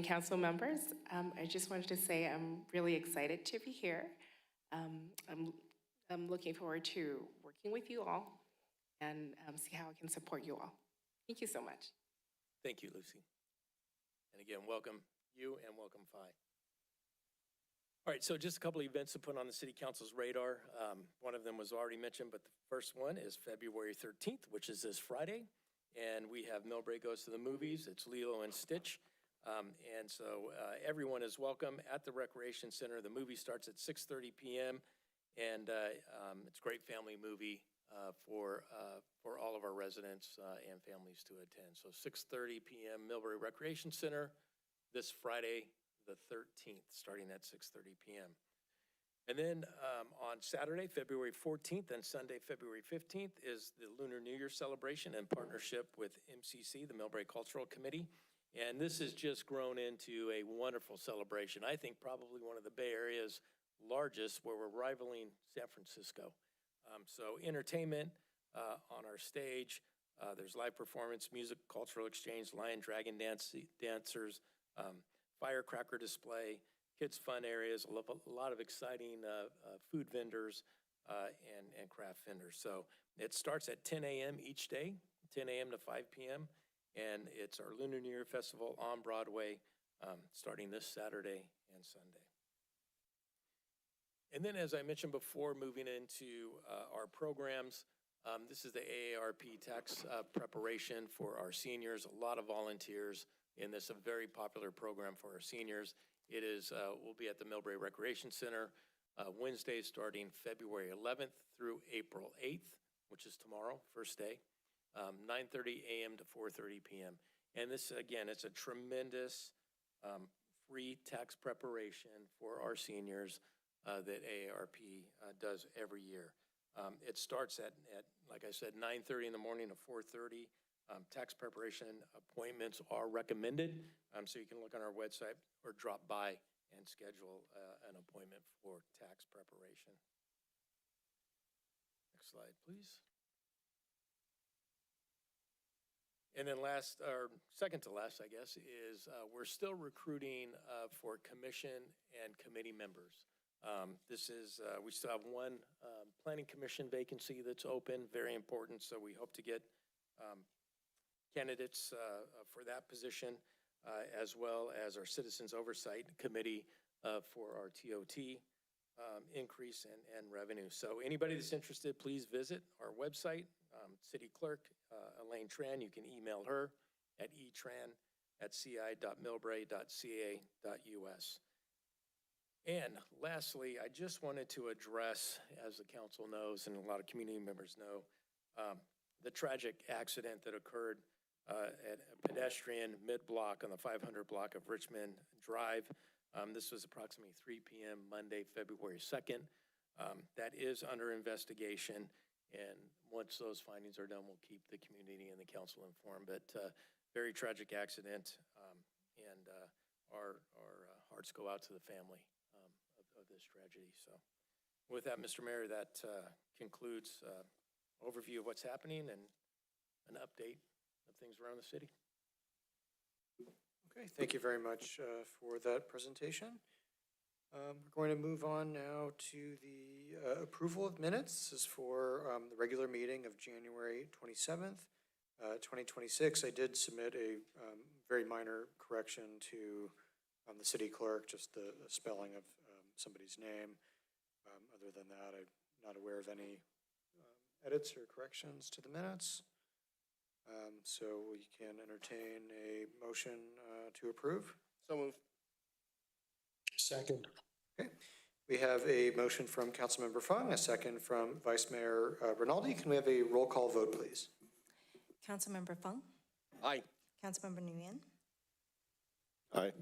council members. I just wanted to say I'm really excited to be here. I'm looking forward to working with you all and see how I can support you all. Thank you so much. Thank you, Lucy. And again, welcome you and welcome Vi. All right, so just a couple of events to put on the City Council's radar. One of them was already mentioned, but the first one is February 13th, which is this Friday. And we have Millbrae Goes to the Movies. It's Lilo and Stitch. And so everyone is welcome at the Recreation Center. The movie starts at 6:30 p.m. And it's a great family movie for all of our residents and families to attend. So 6:30 p.m. Millbrae Recreation Center this Friday, the 13th, starting at 6:30 p.m. And then on Saturday, February 14th, and Sunday, February 15th, is the Lunar New Year celebration in partnership with MCC, the Millbrae Cultural Committee. And this has just grown into a wonderful celebration. I think probably one of the Bay Area's largest, where we're rivaling San Francisco. So entertainment on our stage. There's live performance, music, cultural exchange, lion, dragon dancers, firecracker display, kids' fun areas, a lot of exciting food vendors and craft vendors. So it starts at 10 a.m. each day, 10 a.m. to 5 p.m., and it's our Lunar New Year Festival on Broadway starting this Saturday and Sunday. And then, as I mentioned before, moving into our programs, this is the AARP tax preparation for our seniors. A lot of volunteers in this, a very popular program for our seniors. It is, will be at the Millbrae Recreation Center Wednesday starting February 11th through April 8th, which is tomorrow, first day, 9:30 a.m. to 4:30 p.m. And this, again, it's a tremendous free tax preparation for our seniors that AARP does every year. It starts at, like I said, 9:30 in the morning to 4:30. Tax preparation appointments are recommended, so you can look on our website or drop by and schedule an appointment for tax preparation. Next slide, please. And then last, or second to last, I guess, is we're still recruiting for commission and committee members. We still have one planning commission vacancy that's open, very important, so we hope to get candidates for that position, as well as our Citizens Oversight Committee for our TOT increase and revenue. So anybody that's interested, please visit our website. City Clerk, Elaine Tran, you can email her at etran@ci.millbrae.ca.us. And lastly, I just wanted to address, as the council knows and a lot of community members know, the tragic accident that occurred at a pedestrian mid-block on the 500 block of Richmond Drive. This was approximately 3 p.m. Monday, February 2nd. That is under investigation, and once those findings are done, we'll keep the community and the council informed. But very tragic accident, and our hearts go out to the family of this tragedy. So with that, Mr. Mayor, that concludes overview of what's happening and an update of things around the city. Okay, thank you very much for that presentation. We're going to move on now to the approval of minutes. This is for the regular meeting of January 27th, 2026. I did submit a very minor correction to the city clerk, just the spelling of somebody's name. Other than that, I'm not aware of any edits or corrections to the minutes. So we can entertain a motion to approve. So moved. Second. Okay. We have a motion from Councilmember Fung, a second from Vice Mayor Rinaldi. Can we have a roll call vote, please? Councilmember Fung, Aye. Councilmember Nguyen, Aye.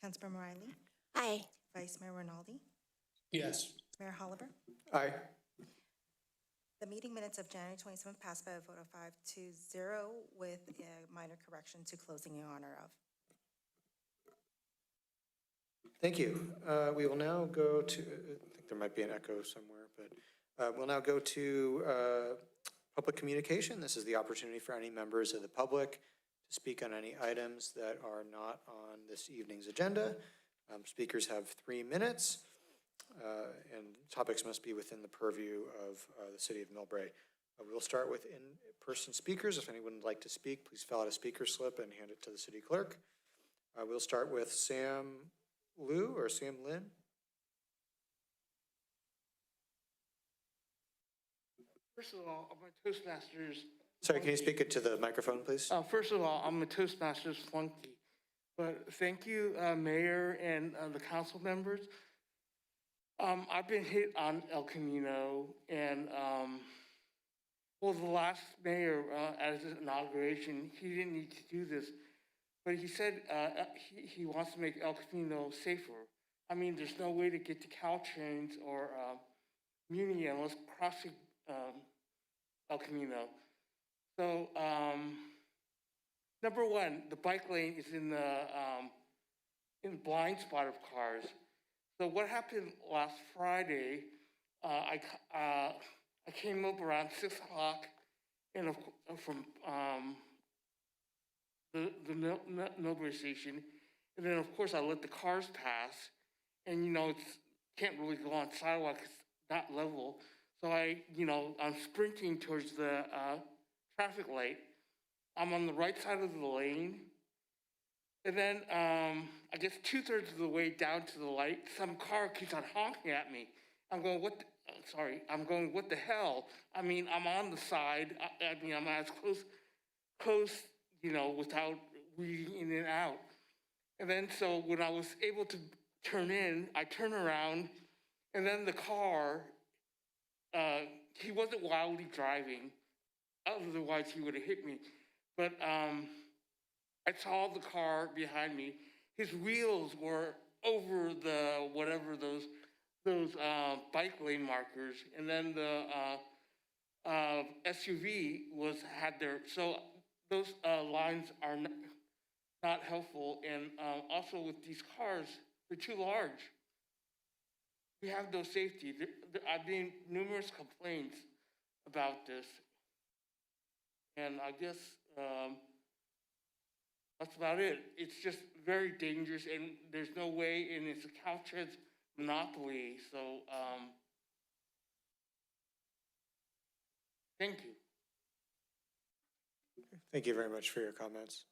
Councilmember Riley, Aye. Vice Mayor Rinaldi, Yes. Mayor Holliver. Aye. The meeting minutes of January 27th passed by a vote of 5-0 with a minor correction to closing in honor of. Thank you. We will now go to, I think there might be an echo somewhere, but we'll now go to public communication. This is the opportunity for any members of the public to speak on any items that are not on this evening's agenda. Speakers have 3 minutes, and topics must be within the purview of the city of Millbrae. We will start with in-person speakers. If anyone would like to speak, please fill out a speaker slip and hand it to the city clerk. We'll start with Sam Lin. First of all, I'm a Toastmasters. Sorry, can you speak it to the microphone, please? First of all, I'm a Toastmasters flunky. But thank you, Mayor and the council members. I've been hit on El Camino, and well, the last mayor at his inauguration, he didn't need to do this, but he said he wants to make El Camino safer. I mean, there's no way to get to Caltrains or Muni unless crossing El Camino. So, number one, the bike lane is in the blind spot of cars. So what happened last Friday, I came up around 6 o'clock and from the Millbrae station. And then of course I let the cars pass, and you know, it's can't really go on sidewalk, it's not level. So I'm sprinting towards the traffic light. I'm on the right side of the lane. And then I guess 2/3 of the way down to the light, some car keeps on honking at me. I'm going, what the hell? I mean, I'm on the side. I mean, I'm as close, without weaving in and out. And then so when I was able to turn in, I turn around, and then the car, he wasn't wildly driving, otherwise he would have hit me. But I saw the car behind me. His wheels were over the whatever those bike lane markers, and then the SUV had their. So those lines are not helpful, and also with these cars, they're too large. We have no safety. I've been numerous complaints about this, and I guess That's about it. It's just very dangerous, and there's no way, and it's a Caltrans monopoly. So, thank you. Thank you very much for your comments.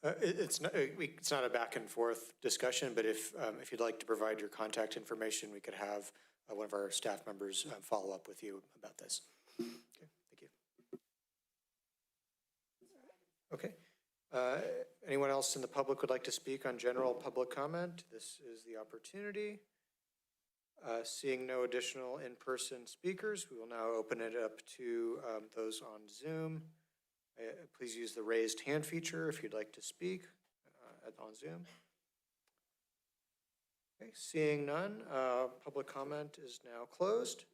It's not a back and forth discussion, but if you'd like to provide your contact information, we could have one of our staff members follow up with you about this. Okay, thank you. Okay. Anyone else in the public would like to speak on general public comment? This is the opportunity. Seeing no additional in-person speakers, we will now open it up to those on Zoom. Please use the raised hand feature if you'd like to speak on Zoom. Okay, seeing none, public comment is now closed.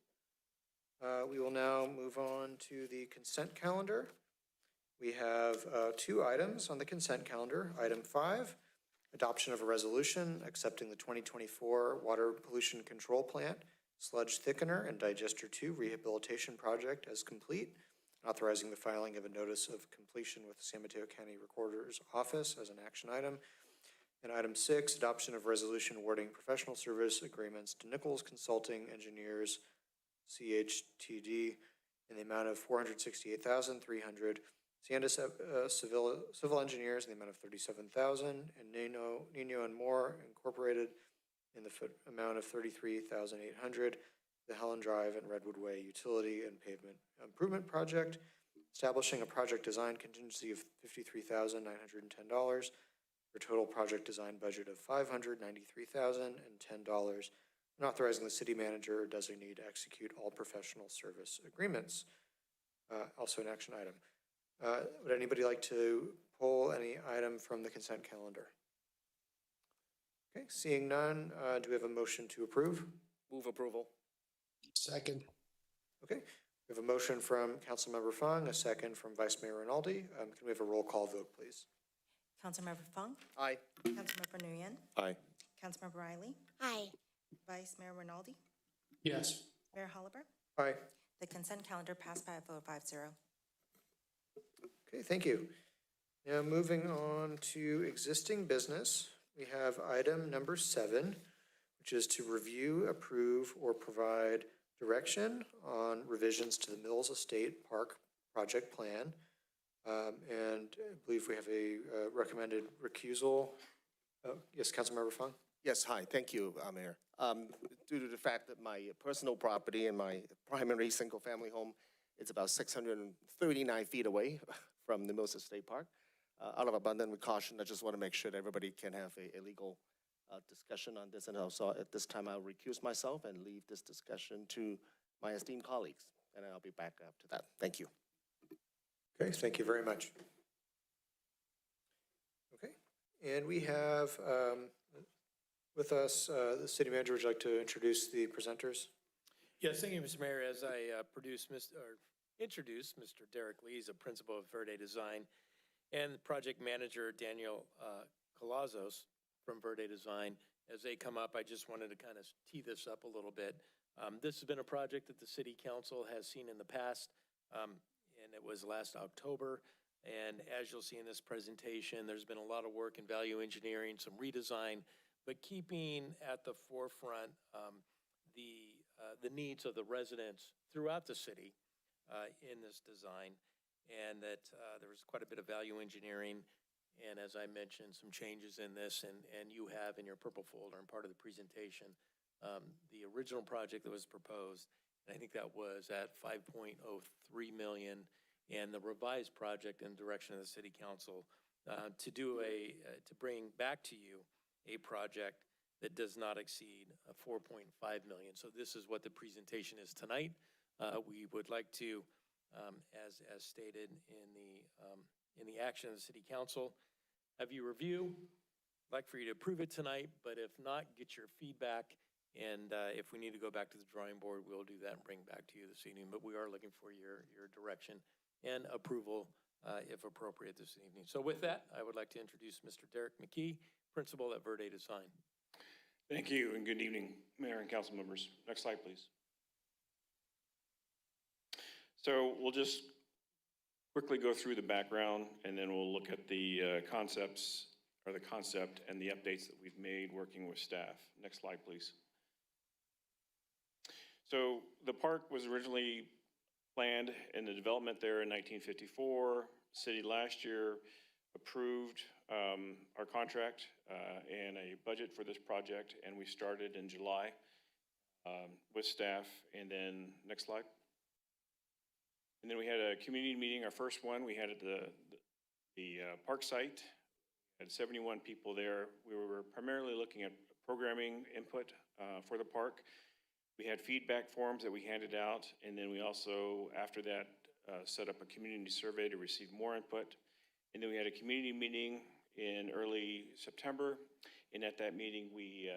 We will now move on to the consent calendar. We have 2 items on the consent calendar. Item 5, adoption of a resolution accepting the 2024 Water Pollution Control Plant, Sludge Thickener and Digester 2 Rehabilitation Project as complete, authorizing the filing of a notice of completion with the San Mateo County Recorder's Office as an action item. And item 6, adoption of resolution awarding professional service agreements to Nichols Consulting Engineers, CHTD, in the amount of $468,300, Sandus Civil Engineers in the amount of $37,000, and Nino and Moore Incorporated in the amount of $33,800, the Helen Drive and Redwood Way Utility and Pavement Improvement Project, establishing a project design contingency of $53,910 for total project design budget of $593,010, and authorizing the city manager or designee to execute all professional service agreements. Also an action item. Would anybody like to pull any item from the consent calendar? Okay, seeing none, do we have a motion to approve? Move approval. Second. Okay, we have a motion from Councilmember Fung, a second from Vice Mayor Rinaldi. Can we have a roll call vote, please? Councilmember Fung, Aye. Councilmember Nguyen, Aye. Councilmember Riley, Aye. Vice Mayor Rinaldi, Yes. Mayor Holliber. Aye. The consent calendar passed by a vote of 5-0. Okay, thank you. Now moving on to existing business, we have item number 7, which is to review, approve, or provide direction on revisions to the Mills Estate Park project plan. And I believe we have a recommended recusal. Yes, Councilmember Fung? Yes, hi, thank you, Mayor. Due to the fact that my personal property and my primary single-family home is about 639 feet away from the Mills Estate Park, out of abundant caution, I just want to make sure that everybody can have a legal discussion on this. And also at this time, I'll recuse myself and leave this discussion to my esteemed colleagues. And I'll be back after that. Thank you. Okay, thank you very much. Okay, and we have with us the city manager. Would you like to introduce the presenters? Yes, thank you, Mr. Mayor. As I introduce Mr. Derek Lee, he's a principal of Verde Design, and project manager Daniel Calazos from Verde Design. As they come up, I just wanted to kind of tee this up a little bit. This has been a project that the City Council has seen in the past, and it was last October. And as you'll see in this presentation, there's been a lot of work in value engineering, some redesign, but keeping at the forefront the needs of the residents throughout the city in this design. And that there was quite a bit of value engineering. And as I mentioned, some changes in this, and you have in your purple folder and part of the presentation, the original project that was proposed, and I think that was at $5.03 million, and the revised project in direction of the City Council to bring back to you a project that does not exceed $4.5 million. So this is what the presentation is tonight. We would like to, as stated in the action of the City Council, have you review. I'd like for you to approve it tonight, but if not, get your feedback. And if we need to go back to the drawing board, we'll do that and bring back to you this evening. But we are looking for your direction and approval if appropriate this evening. So with that, I would like to introduce Mr. Derek McKee, principal at Verde Design. Thank you, and good evening, Mayor and council members. Next slide, please. So we'll just quickly go through the background, and then we'll look at the concepts, or the concept and the updates that we've made working with staff. Next slide, please. So the park was originally planned in the development there in 1954. City last year approved our contract and a budget for this project, and we started in July with staff. And then, next slide. And then we had a community meeting, our first one. We had at the park site. We had 71 people there. We were primarily looking at programming input for the park. We had feedback forms that we handed out, and then we also, after that, set up a community survey to receive more input. And then we had a community meeting in early September, and at that meeting, we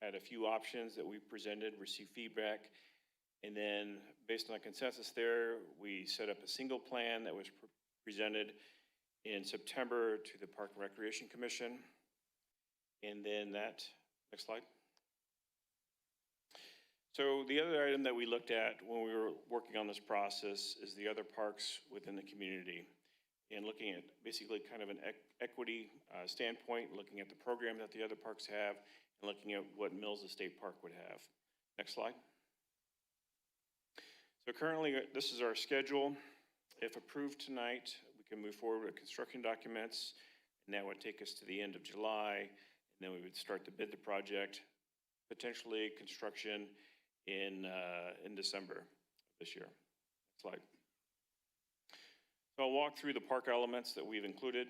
had a few options that we presented, received feedback, and then based on a consensus there, we set up a single plan that was presented in September to the Park and Recreation Commission. And then that, next slide. So the other item that we looked at when we were working on this process is the other parks within the community, and looking at basically kind of an equity standpoint, looking at the program that the other parks have, and looking at what Mills Estate Park would have. Next slide. So currently, this is our schedule. If approved tonight, we can move forward with construction documents, and that would take us to the end of July, and then we would start to bid the project, potentially construction in December this year. Next slide. So I'll walk through the park elements that we've included.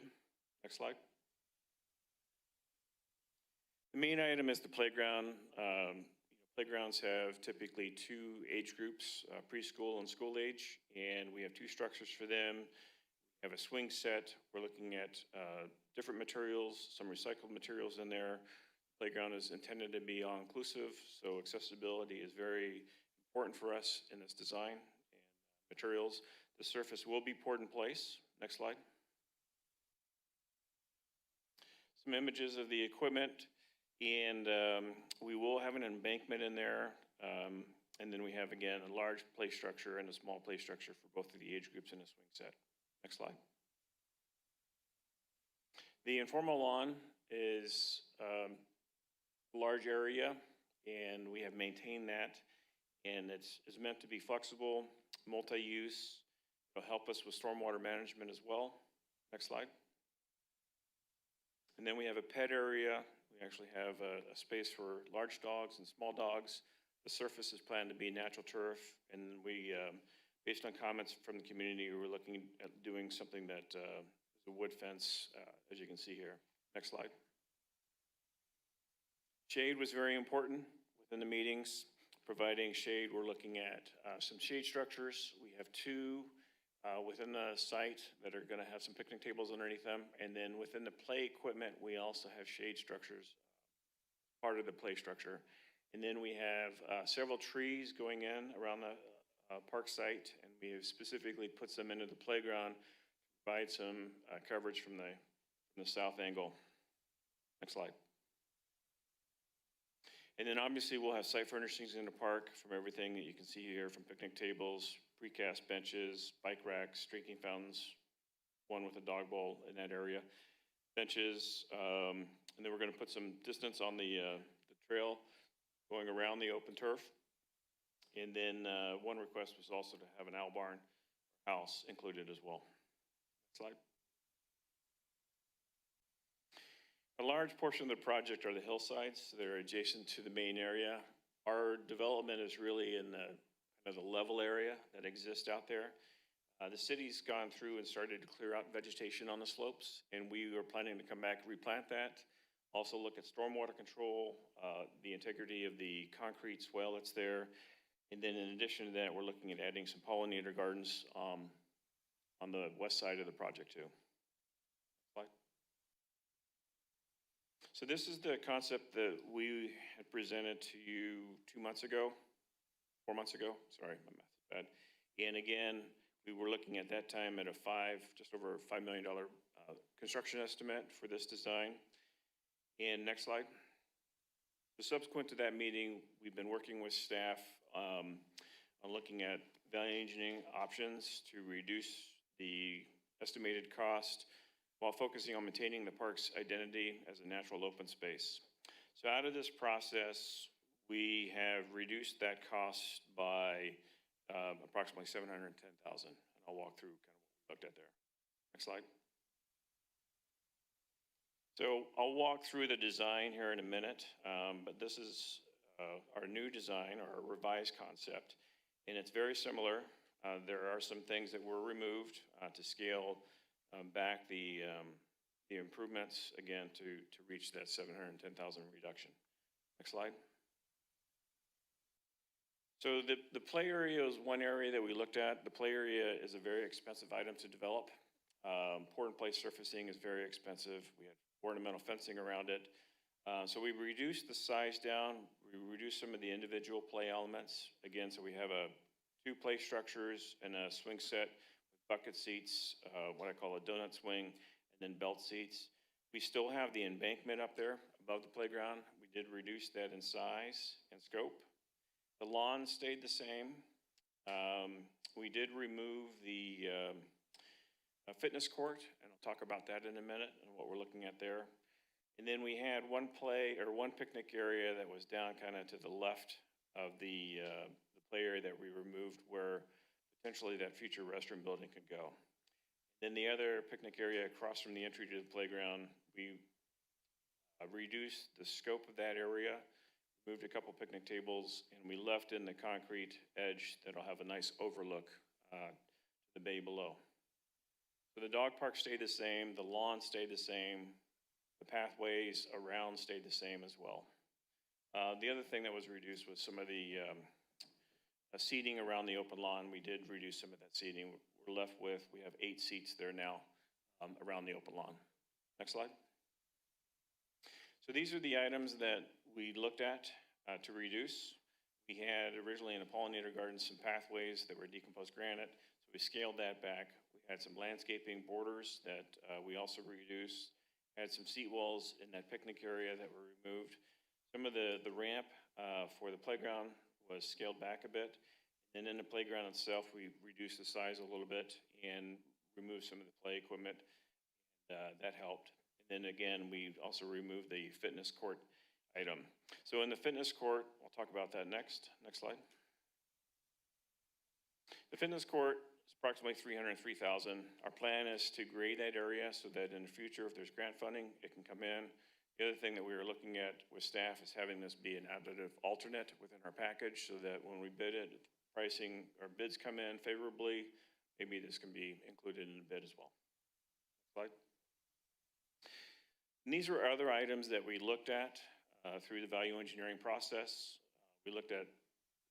Next slide. The main item is the playground. Playgrounds have typically two age groups, preschool and school age, and we have two structures for them. We have a swing set. We're looking at different materials, some recycled materials in there. Playground is intended to be all-inclusive, so accessibility is very important for us in this design and materials. The surface will be poured in place. Next slide. Some images of the equipment, and we will have an embankment in there, and then we have, again, a large play structure and a small play structure for both of the age groups in a swing set. Next slide. The informal lawn is a large area, and we have maintained that, and it's meant to be flexible, multi-use. It'll help us with stormwater management as well. Next slide. And then we have a pet area. We actually have a space for large dogs and small dogs. The surface is planned to be natural turf, and we, based on comments from the community, we're looking at doing something that is a wood fence, as you can see here. Next slide. Shade was very important within the meetings. Providing shade, we're looking at some shade structures. We have two within the site that are going to have some picnic tables underneath them. And then within the play equipment, we also have shade structures, part of the play structure. And then we have several trees going in around the park site, and we have specifically put some into the playground to provide some coverage from the south angle. Next slide. And then obviously we'll have site furnishings in the park from everything that you can see here, from picnic tables, precast benches, bike racks, drinking fountains, one with a dog bowl in that area, benches, and then we're going to put some distance on the trail going around the open turf. And then one request was also to have an owl barn house included as well. Next slide. A large portion of the project are the hillsides. They're adjacent to the main area. Our development is really in the kind of the level area that exists out there. The city's gone through and started to clear out vegetation on the slopes, and we are planning to come back and replant that. Also look at stormwater control, the integrity of the concrete swale that's there. And then in addition to that, we're looking at adding some pollinator gardens on the west side of the project too. Slide. So this is the concept that we had presented to you 4 months ago, sorry, my math is bad. And again, we were looking at that time at just over $5 million construction estimate for this design. And next slide. So subsequent to that meeting, we've been working with staff on looking at value engineering options to reduce the estimated cost while focusing on maintaining the park's identity as a natural open space. So out of this process, we have reduced that cost by approximately $710,000. And I'll walk through kind of what we looked at there. Next slide. So I'll walk through the design here in a minute, but this is our new design, our revised concept, and it's very similar. There are some things that were removed to scale back the improvements, again, to reach that $710,000 reduction. Next slide. So the play area is one area that we looked at. The play area is a very expensive item to develop. Pour and play surfacing is very expensive. We had ornamental fencing around it. So we reduced the size down. We reduced some of the individual play elements. Again, so we have two play structures and a swing set with bucket seats, what I call a donut swing, and then belt seats. We still have the embankment up there above the playground. We did reduce that in size and scope. The lawn stayed the same. We did remove the fitness court, and I'll talk about that in a minute and what we're looking at there. And then we had one picnic area that was down kind of to the left of the play area that we removed, where potentially that future restroom building could go. Then the other picnic area across from the entry to the playground, we reduced the scope of that area, moved a couple picnic tables, and we left in the concrete edge that'll have a nice overlook to the bay below. So the dog park stayed the same, the lawn stayed the same, the pathways around stayed the same as well. The other thing that was reduced was some of the seating around the open lawn. We did reduce some of that seating. We're left with, we have 8 seats there now around the open lawn. Next slide. So these are the items that we looked at to reduce. We had originally in the pollinator garden some pathways that were decomposed granite, so we scaled that back. We had some landscaping borders that we also reduced. Had some seat walls in that picnic area that were removed. Some of the ramp for the playground was scaled back a bit. And in the playground itself, we reduced the size a little bit and removed some of the play equipment. That helped. And then again, we also removed the fitness court item. So in the fitness court, I'll talk about that next. Next slide. The fitness court is approximately $303,000. Our plan is to grade that area so that in the future, if there's grant funding, it can come in. The other thing that we were looking at with staff is having this be an additive alternate within our package so that when we bid it, pricing or bids come in favorably, maybe this can be included in the bid as well. Slide. And these were other items that we looked at through the value engineering process. We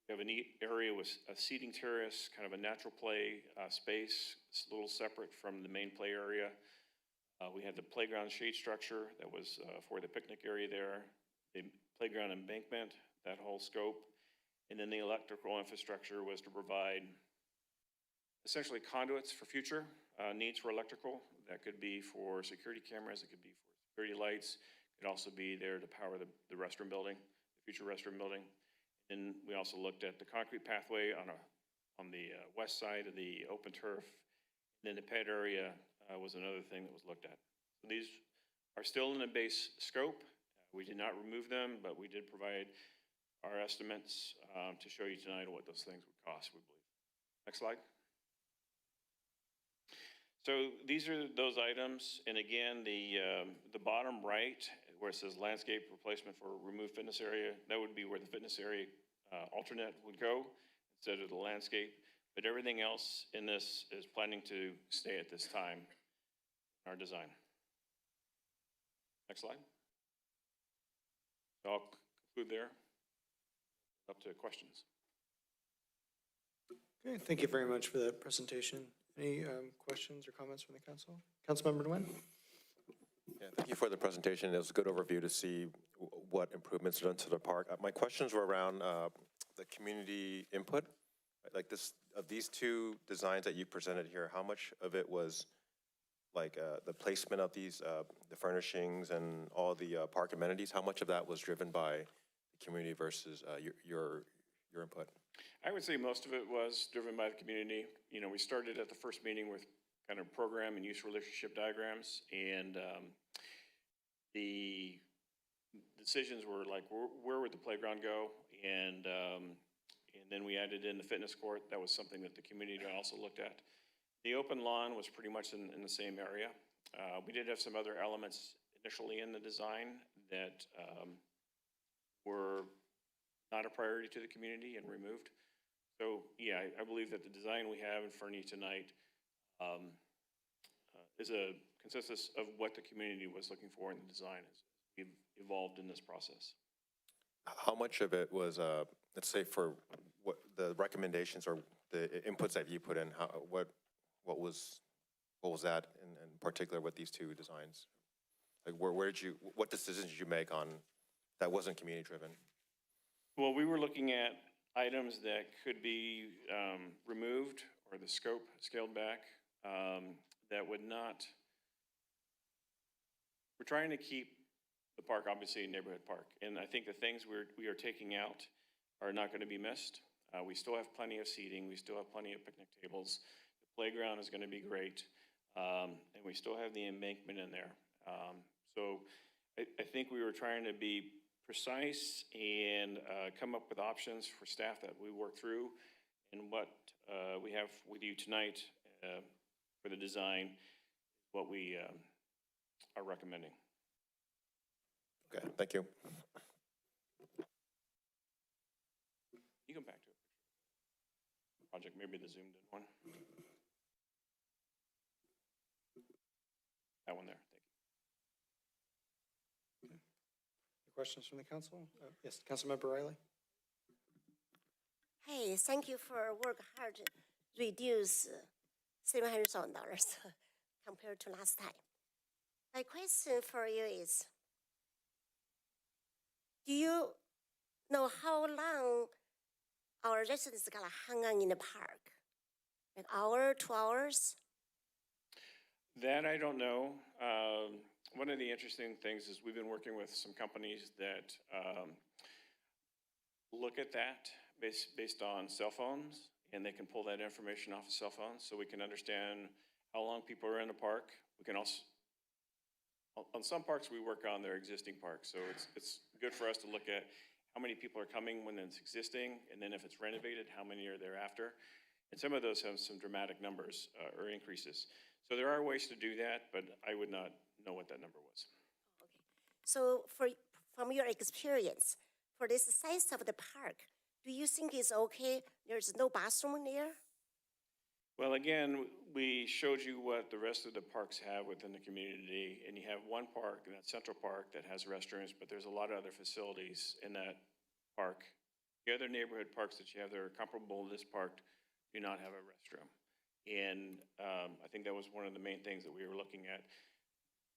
have a neat area with a seating terrace, kind of a natural play space. It's a little separate from the main play area. We had the playground shade structure that was for the picnic area there, the playground embankment, that whole scope. And then the electrical infrastructure was to provide essentially conduits for future needs for electrical. That could be for security cameras, it could be for security lights, it could also be there to power the restroom building, the future restroom building. And we also looked at the concrete pathway on the west side of the open turf. And then the pad area was another thing that was looked at. So these are still in the base scope. We did not remove them, but we did provide our estimates to show you tonight what those things would cost, we believe. Next slide. So these are those items. And again, the bottom right, where it says landscape replacement for removed fitness area, that would be where the fitness area alternate would go instead of the landscape. But everything else in this is planning to stay at this time in our design. Next slide. So I'll conclude there. Up to questions. Okay, thank you very much for that presentation. Any questions or comments from the council? Councilmember Nguyen? Yeah, thank you for the presentation. It was a good overview to see what improvements are done to the park. My questions were around the community input. Like of these 2 designs that you presented here, how much of it was like the placement of these, the furnishings and all the park amenities? How much of that was driven by the community versus your input? I would say most of it was driven by the community. You know, we started at the first meeting with kind of program and use relationship diagrams. And the decisions were like, where would the playground go? And then we added in the fitness court. That was something that the community also looked at. The open lawn was pretty much in the same area. We did have some other elements initially in the design that were not a priority to the community and removed. So yeah, I believe that the design we have in front of you tonight is a consensus of what the community was looking for in the design as we've evolved in this process. How much of it was, let's say, for what the recommendations or the inputs that you put in? What was that in particular with these two designs? Like, what decisions did you make on that wasn't community driven? Well, we were looking at items that could be removed or the scope scaled back that would not. We're trying to keep the park obviously a neighborhood park, and I think the things we are taking out are not going to be missed. We still have plenty of seating. We still have plenty of picnic tables. The playground is going to be great, and we still have the embankment in there. So I think we were trying to be precise and come up with options for staff that we work through, and what we have with you tonight for the design, what we are recommending. Okay, thank you. You come back to it. Project, maybe the zoomed in one. That one there, thank you. Any questions from the council? Yes, Councilmember Riley. Hey, thank you for work hard to reduce $700,000 compared to last time. My question for you is, do you know how long our residents gonna hang on in the park? Like hour, 2 hours? That I don't know. One of the interesting things is we've been working with some companies that look at that based on cell phones, and they can pull that information off of cell phones, so we can understand how long people are in the park. We can also, on some parks we work on their existing parks, so it's good for us to look at how many people are coming when it's existing, and then if it's renovated, how many are there after. And some of those have some dramatic numbers or increases. So there are ways to do that, but I would not know what that number was. Okay. So from your experience, for this size of the park, do you think it's okay? There's no bathroom there? Well, again, we showed you what the rest of the parks have within the community, and you have one park, and that's Central Park, that has restrooms, but there's a lot of other facilities in that park. The other neighborhood parks that you have that are comparable to this park do not have a restroom. And I think that was one of the main things that we were looking at.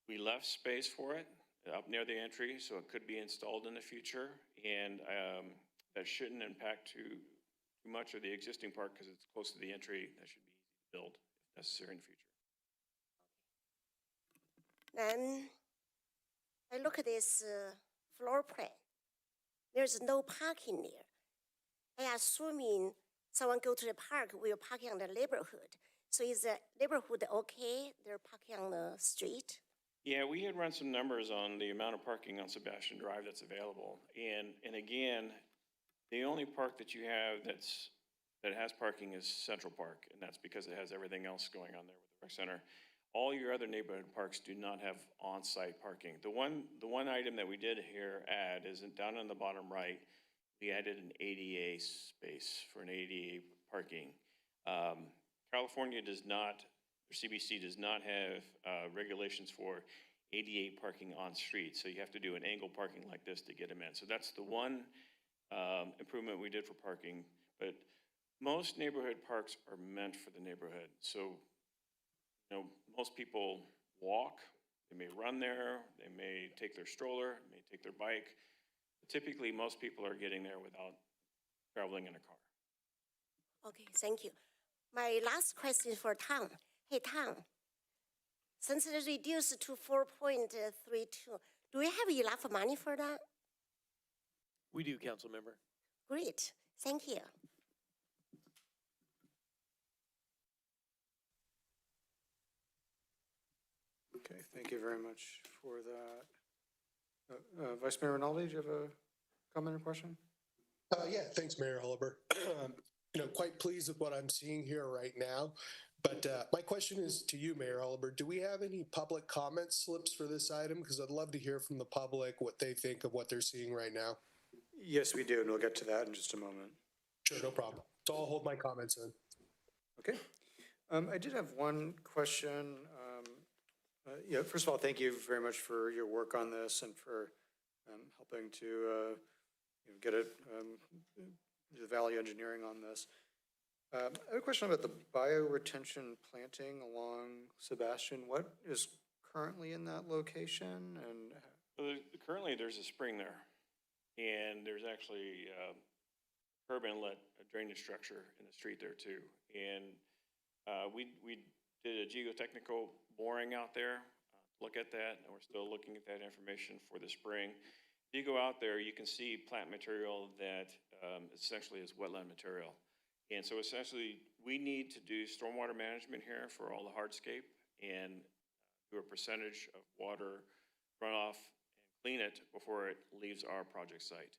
We left space for it up near the entry, so it could be installed in the future, and that shouldn't impact too much of the existing park because it's close to the entry. That should be easy to build if necessary in the future. Then I look at this floor plan. There's no parking there. I assuming someone go to the park will park on the neighborhood. So is the neighborhood okay? They're parking on the street? Yeah, we had run some numbers on the amount of parking on Sebastian Drive that's available. And again, the only park that you have that has parking is Central Park, and that's because it has everything else going on there with the rec center. All your other neighborhood parks do not have on-site parking. The one item that we did here add is down on the bottom right, we added an ADA space for an ADA parking. California does not, or CBC does not have regulations for ADA parking on streets, so you have to do an angle parking like this to get them in. So that's the one improvement we did for parking, but most neighborhood parks are meant for the neighborhood. So, you know, most people walk, they may run there, they may take their stroller, may take their bike. Typically, most people are getting there without traveling in a car. Okay, thank you. My last question for Tom. Hey, Tom, since it's reduced to 4.32, do we have enough money for that? We do, council member. Great, thank you. Okay, thank you very much for that. Vice Mayor Rinaldi, do you have a comment or question? Yeah, thanks, Mayor Hulliber. Quite pleased with what I'm seeing here right now. But my question is to you, Mayor Hulliber. Do we have any public comment slips for this item? Because I'd love to hear from the public what they think of what they're seeing right now. Yes, we do, and we'll get to that in just a moment. Sure, no problem. So I'll hold my comments in. Okay. I did have one question. Yeah, first of all, thank you very much for your work on this and for helping to get it, the value engineering on this. I have a question about the bioretention planting along Sebastian. What is currently in that location? And Currently, there's a spring there, and there's actually curb inlet, a drainage structure in the street there too. And we did a geotechnical boring out there, look at that, and we're still looking at that information for the spring. If you go out there, you can see plant material that essentially is wetland material. And so essentially, we need to do stormwater management here for all the hardscape and do a percentage of water runoff and clean it before it leaves our project site.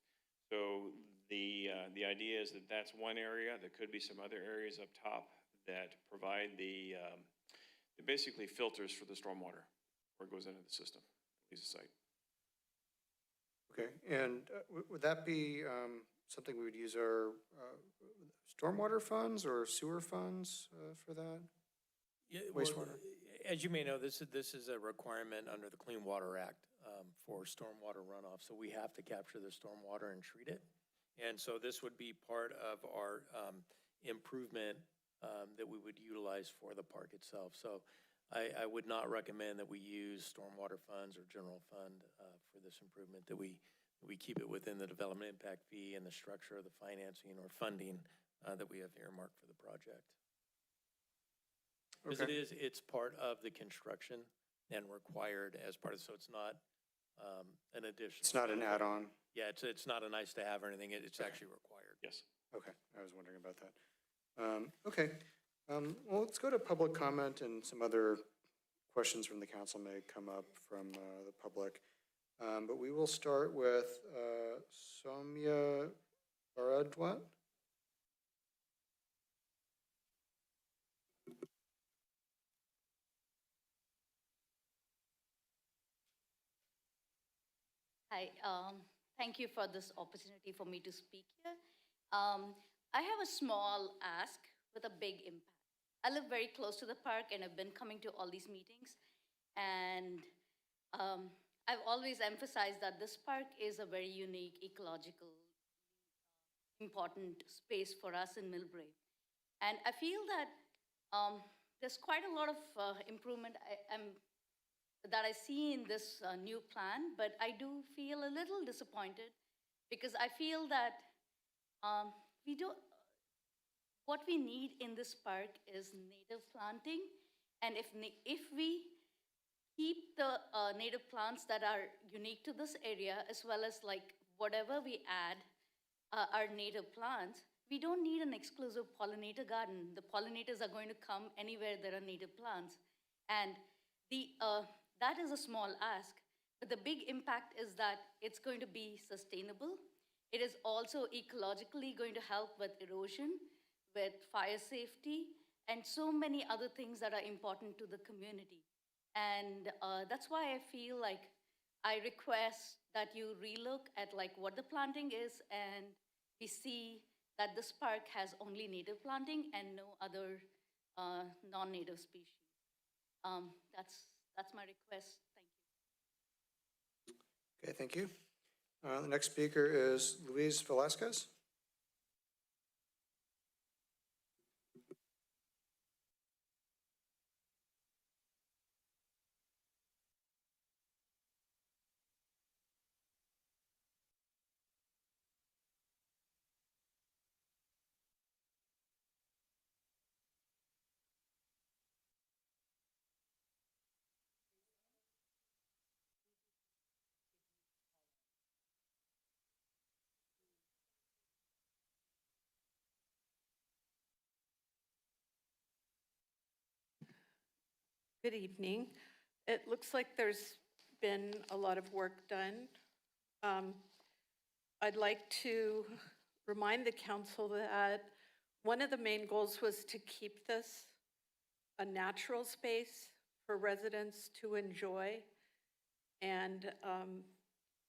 So the idea is that that's one area. There could be some other areas up top that provide the basically filters for the stormwater where it goes into the system, leaves the site. okay, and would that be something we would use our stormwater funds or sewer funds for that? Yeah, well, Wastewater? as you may know, this is a requirement under the Clean Water Act for stormwater runoff. So we have to capture the stormwater and treat it. And so this would be part of our improvement that we would utilize for the park itself. So I would not recommend that we use stormwater funds or general fund for this improvement, that we keep it within the development impact fee and the structure of the financing or funding that we have earmarked for the project. Because Okay. it's part of the construction and required as part of, so it's not an addition. It's not an add-on? Yeah, it's not a nice to have or anything, it's actually required. Yes. Okay, I was wondering about that. Okay, well, let's go to public comment, and some other questions from the council may come up from the public. But we will start with Soumya Bharadwat. Hi, thank you for this opportunity for me to speak here. I have a small ask with a big impact. I live very close to the park and I've been coming to all these meetings. And I've always emphasized that this park is a very unique, ecological, important space for us in Millbrae. And I feel that there's quite a lot of improvement that I see in this new plan, but I do feel a little disappointed because I feel that what we need in this park is native planting. And if we keep the native plants that are unique to this area, as well as like whatever we add are native plants, we don't need an exclusive pollinator garden. The pollinators are going to come anywhere there are native plants. And that is a small ask, but the big impact is that it's going to be sustainable. It is also ecologically going to help with erosion, with fire safety, and so many other things that are important to the community. And that's why I feel like I request that you relook at like what the planting is, and we see that this park has only native planting and no other non-native species. That's my request. Thank you. Okay, thank you. The next speaker is Luis Velasquez. Good evening. It looks like there's been a lot of work done. I'd like to remind the council that one of the main goals was to keep this a natural space for residents to enjoy. And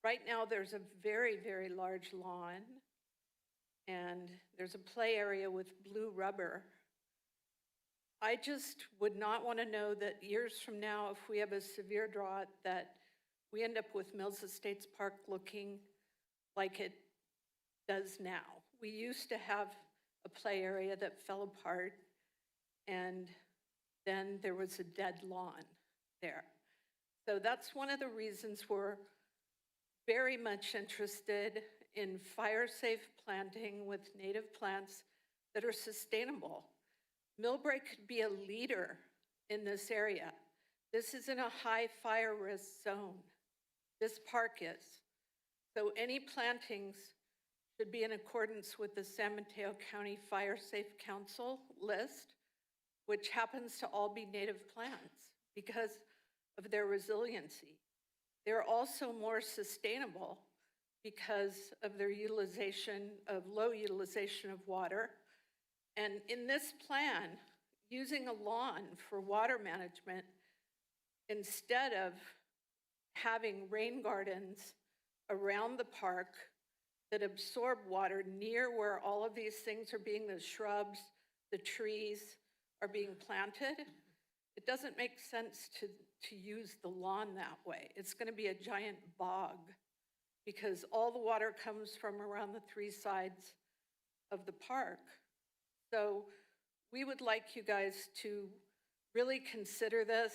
right now there's a very, very large lawn, and there's a play area with blue rubber. I just would not want to know that years from now, if we have a severe drought, that we end up with Mills Estates Park looking like it does now. We used to have a play area that fell apart, and then there was a dead lawn there. So that's one of the reasons we're very much interested in fire-safe planting with native plants that are sustainable. Millbrae could be a leader in this area. This isn't a high fire risk zone. This park is. So any plantings should be in accordance with the San Mateo County Fire Safe Council list, which happens to all be native plants because of their resiliency. They're also more sustainable because of their utilization of low utilization of water. And in this plan, using a lawn for water management instead of having rain gardens around the park that absorb water near where all of these things are being, the shrubs, the trees are being planted, it doesn't make sense to use the lawn that way. It's going to be a giant bog because all the water comes from around the three sides of the park. So we would like you guys to really consider this.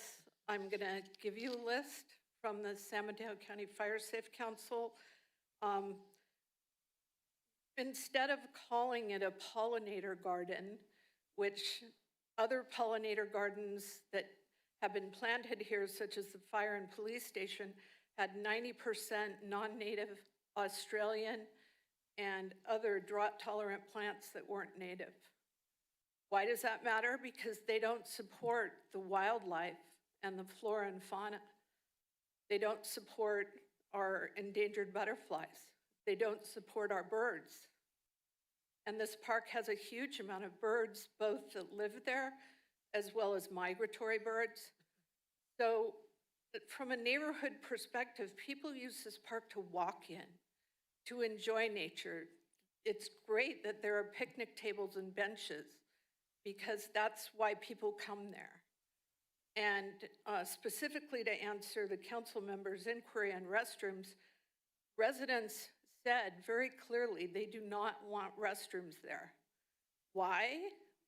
I'm going to give you a list from the San Mateo County Fire Safe Council. Instead of calling it a pollinator garden, which other pollinator gardens that have been planted here, such as the fire and police station, had 90% non-native Australian and other drought-tolerant plants that weren't native. Why does that matter? Because they don't support the wildlife and the flora and fauna. They don't support our endangered butterflies. They don't support our birds. And this park has a huge amount of birds, both that live there as well as migratory birds. So from a neighborhood perspective, people use this park to walk in, to enjoy nature. It's great that there are picnic tables and benches because that's why people come there. And specifically to answer the council member's inquiry on restrooms, residents said very clearly they do not want restrooms there. Why?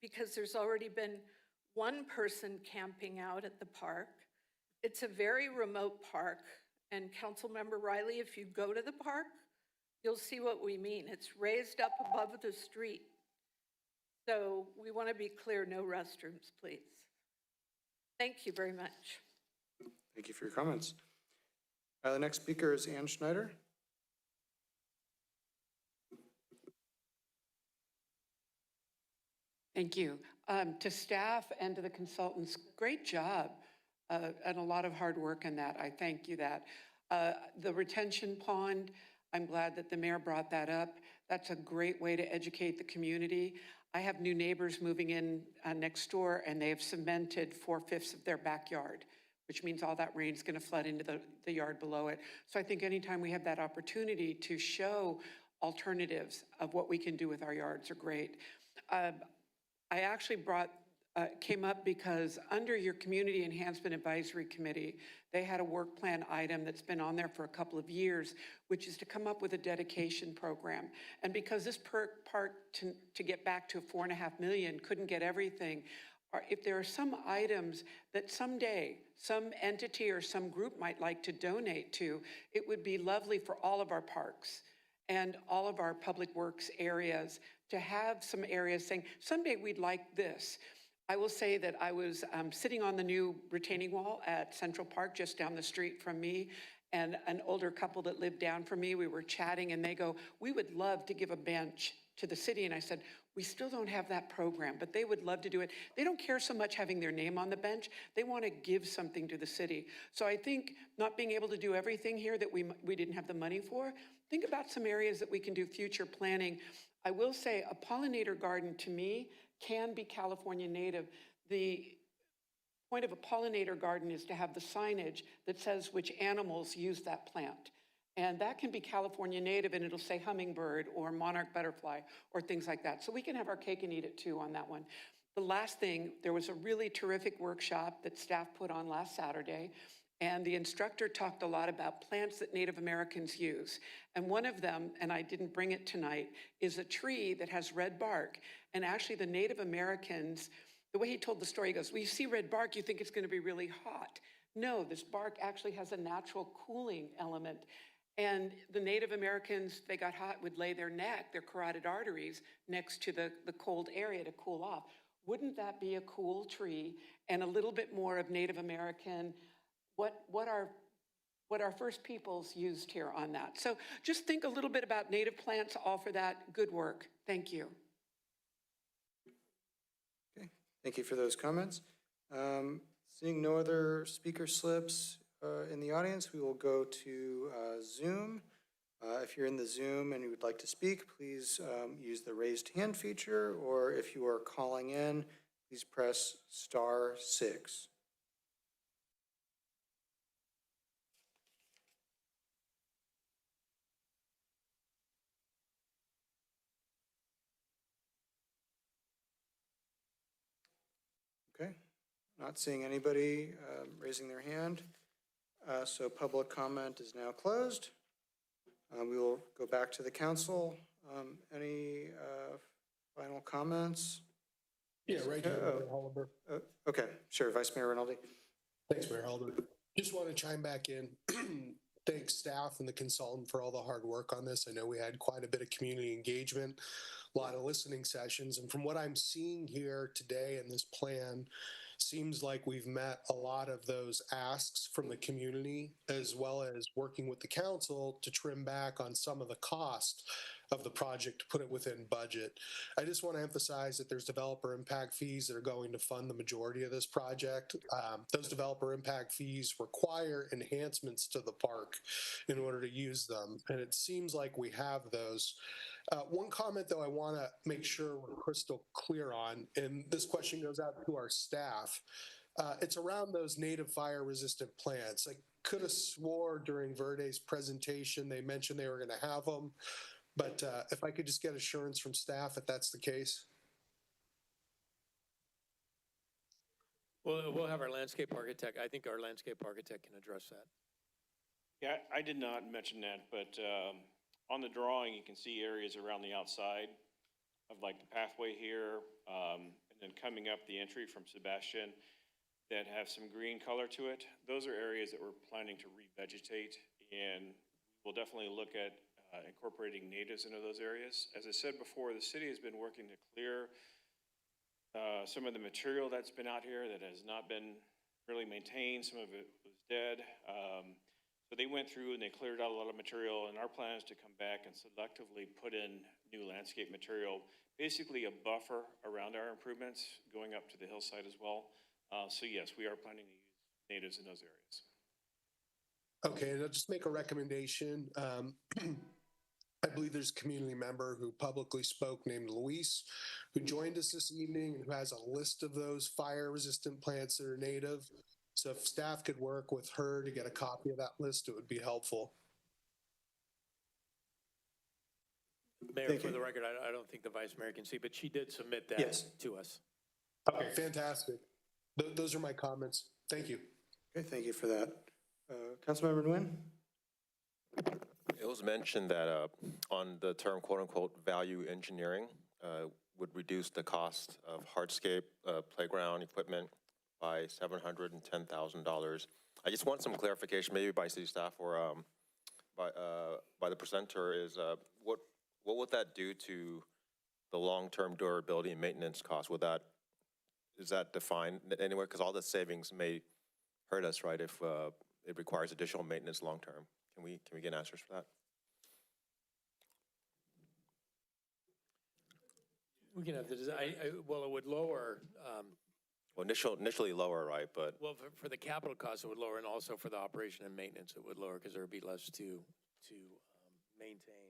Because there's already been one person camping out at the park. It's a very remote park, and Councilmember Riley, if you go to the park, you'll see what we mean. It's raised up above the street. So we want to be clear, no restrooms, please. Thank you very much. Thank you for your comments. The next speaker is Ann Schneider. Thank you. To staff and to the consultants, great job and a lot of hard work in that. I thank you that. The retention pond, I'm glad that the mayor brought that up. That's a great way to educate the community. I have new neighbors moving in next door, and they have cemented 4/5 of their backyard, which means all that rain is going to flood into the yard below it. So I think anytime we have that opportunity to show alternatives of what we can do with our yards are great. I actually came up because under your Community Enhancement Advisory Committee, they had a work plan item that's been on there for a couple of years, which is to come up with a dedication program. And because this park to get back to $4.5 million couldn't get everything, or if there are some items that someday some entity or some group might like to donate to, it would be lovely for all of our parks and all of our public works areas to have some areas saying, someday we'd like this. I will say that I was sitting on the new retaining wall at Central Park, just down the street from me, and an older couple that lived down from me, we were chatting, and they go, we would love to give a bench to the city, and I said, we still don't have that program, but they would love to do it. They don't care so much having their name on the bench. They want to give something to the city. So I think not being able to do everything here that we didn't have the money for, think about some areas that we can do future planning. I will say a pollinator garden, to me, can be California native. The point of a pollinator garden is to have the signage that says which animals use that plant. And that can be California native, and it'll say hummingbird or monarch butterfly or things like that. So we can have our cake and eat it too on that one. The last thing, there was a really terrific workshop that staff put on last Saturday, and the instructor talked a lot about plants that Native Americans use. And one of them, and I didn't bring it tonight, is a tree that has red bark. And actually the Native Americans, the way he told the story, he goes, well, you see red bark, you think it's gonna be really hot. No, this bark actually has a natural cooling element. And the Native Americans, they got hot, would lay their neck, their carotid arteries, next to the cold area to cool off. Wouldn't that be a cool tree and a little bit more of Native American, what our first peoples used here on that? So just think a little bit about native plants, all for that. Good work. Thank you. Okay, thank you for those comments. Seeing no other speaker slips in the audience, we will go to Zoom. If you're in the Zoom and you would like to speak, please use the raised hand feature, or if you are calling in, please press *6. Okay, not seeing anybody raising their hand. So public comment is now closed. We will go back to the council. Any final comments? Yeah, right here, Mayor Holliber. Okay, sure, Vice Mayor Rinaldi. Thanks, Mayor Holliber. Just want to chime back in. Thanks staff and the consultant for all the hard work on this. I know we had quite a bit of community engagement, a lot of listening sessions, and from what I'm seeing here today in this plan, seems like we've met a lot of those asks from the community, as well as working with the council to trim back on some of the cost of the project to put it within budget. I just want to emphasize that there's developer impact fees that are going to fund the majority of this project. Those developer impact fees require enhancements to the park in order to use them, and it seems like we have those. One comment, though, I want to make sure we're crystal clear on, and this question goes out to our staff. It's around those native fire-resistant plants. I could have swore during Verde's presentation they mentioned they were going to have them, but if I could just get assurance from staff if that's the case. We'll have our landscape architect. I think our landscape architect can address that. Yeah, I did not mention that, but on the drawing, you can see areas around the outside of like the pathway here, and then coming up the entry from Sebastian that have some green color to it. Those are areas that we're planning to revegetate, and we'll definitely look at incorporating natives into those areas. As I said before, the city has been working to clear some of the material that's been out here that has not been really maintained. Some of it was dead. So they went through and they cleared out a lot of material, and our plan is to come back and selectively put in new landscape material, basically a buffer around our improvements going up to the hillside as well. So yes, we are planning to use natives in those areas. Okay, and I'll just make a recommendation. I believe there's a community member who publicly spoke named Luis, who joined us this evening and who has a list of those fire-resistant plants that are native. So if staff could work with her to get a copy of that list, it would be helpful. Mayor, for the record, I don't think the Vice Mayor can see, but she did submit that to us. Okay, fantastic. Those are my comments. Thank you. Okay, thank you for that. Councilmember Nguyen? It was mentioned that on the term quote-unquote value engineering would reduce the cost of hardscape playground equipment by $710,000. I just want some clarification, maybe by city staff or by the presenter, is what would that do to the long-term durability and maintenance costs? Is that defined anywhere? Because all the savings may hurt us, right, if it requires additional maintenance long-term. Can we get answers for that? We can have the design, well, it would lower, Well, initially lower, right, but well, for the capital costs, it would lower, and also for the operation and maintenance, it would lower, because there would be less to maintain.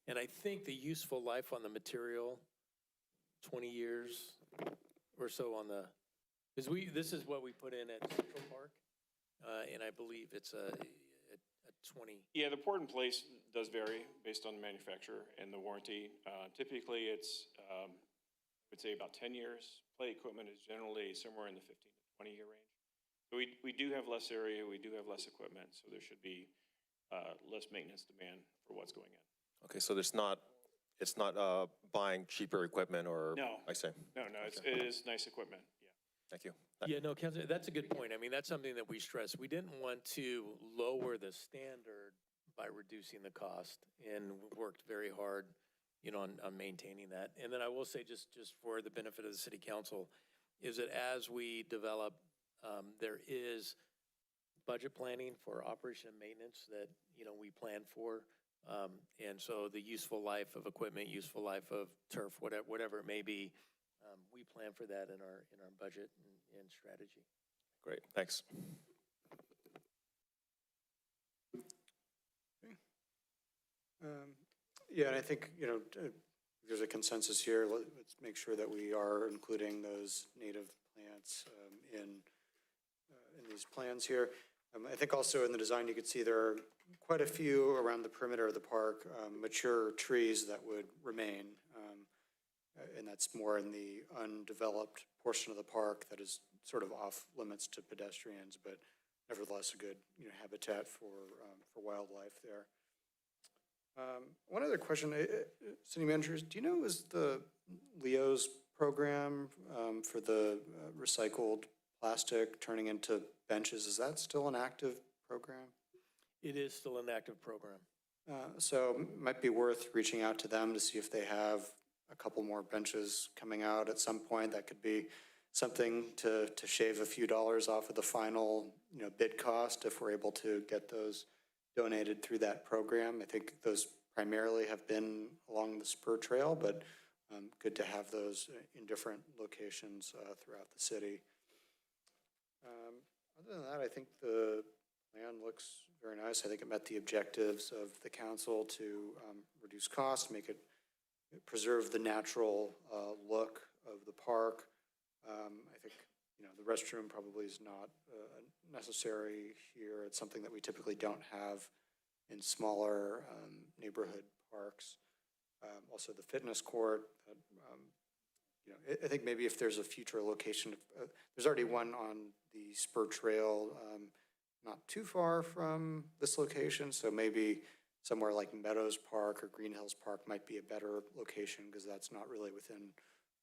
And I think the useful life on the material, 20 years or so on the, because this is what we put in at Central Park, and I believe it's a 20. Yeah, the port in place does vary based on the manufacturer and the warranty. Typically, it's, I would say about 10 years. Play equipment is generally somewhere in the 15 to 20-year range. So we do have less area, we do have less equipment, so there should be less maintenance demand for what's going in. okay, so it's not buying cheaper equipment or? No. I see. No, it is nice equipment, yeah. Thank you. Yeah, no, Councilor, that's a good point. I mean, that's something that we stress. We didn't want to lower the standard by reducing the cost, and worked very hard, you know, on maintaining that. And then I will say, just for the benefit of the city council, is that as we develop, there is budget planning for operation and maintenance that, you know, we plan for. And so the useful life of equipment, useful life of turf, whatever it may be, we plan for that in our budget and strategy. Great, thanks. Yeah, and I think, you know, there's a consensus here. Let's make sure that we are including those native plants in these plans here. I think also in the design, you could see there are quite a few around the perimeter of the park, mature trees that would remain. And that's more in the undeveloped portion of the park that is sort of off limits to pedestrians, but nevertheless a good, you know, habitat for wildlife there. One other question, city managers, do you know, is the LEO's program for the recycled plastic turning into benches, is that still an active program? It is still an active program. So it might be worth reaching out to them to see if they have a couple more benches coming out at some point. That could be something to shave a few dollars off of the final, you know, bid cost if we're able to get those donated through that program. I think those primarily have been along the spur trail, but good to have those in different locations throughout the city. Other than that, I think the plan looks very nice. I think it met the objectives of the council to reduce costs, make it preserve the natural look of the park. I think, you know, the restroom probably is not necessary here. It's something that we typically don't have in smaller neighborhood parks. Also the fitness court, you know, I think maybe if there's a future location, there's already one on the spur trail, not too far from this location, so maybe somewhere like Meadows Park or Green Hills Park might be a better location, because that's not really within,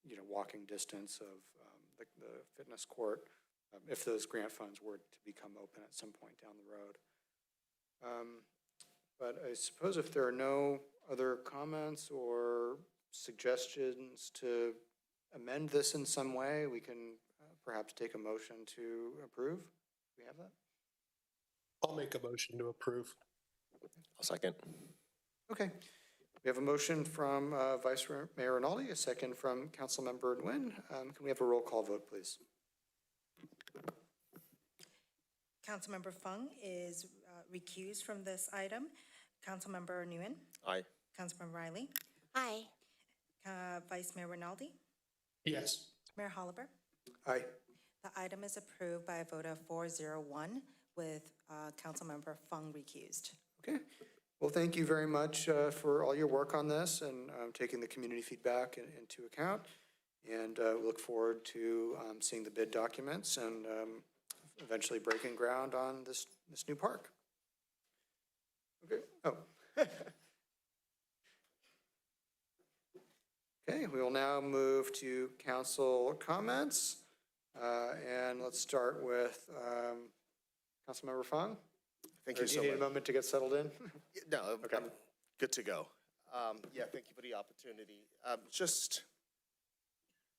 you know, walking distance of the fitness court, if those grant funds were to become open at some point down the road. But I suppose if there are no other comments or suggestions to amend this in some way, we can perhaps take a motion to approve. Do we have that? I'll make a motion to approve. I'll second. Okay. We have a motion from Vice Mayor Rinaldi, a second from Councilmember Nguyen. Can we have a roll call vote, please? Councilmember Fung is recused from this item. Councilmember Nguyen. Aye. Councilmember Riley. Aye. Vice Mayor Rinaldi. Yes. Mayor Holliber. Aye. The item is approved by a vote of 401 with Councilmember Fung recused. Okay. Well, thank you very much for all your work on this and taking the community feedback into account. And we look forward to seeing the bid documents and eventually breaking ground on this new park. Okay. Oh. Okay, we will now move to council comments. And let's start with Councilmember Fung. Thank you so Do you much. need a moment to get settled in? No, Okay. I'm good to go. Yeah, thank you for the opportunity. Just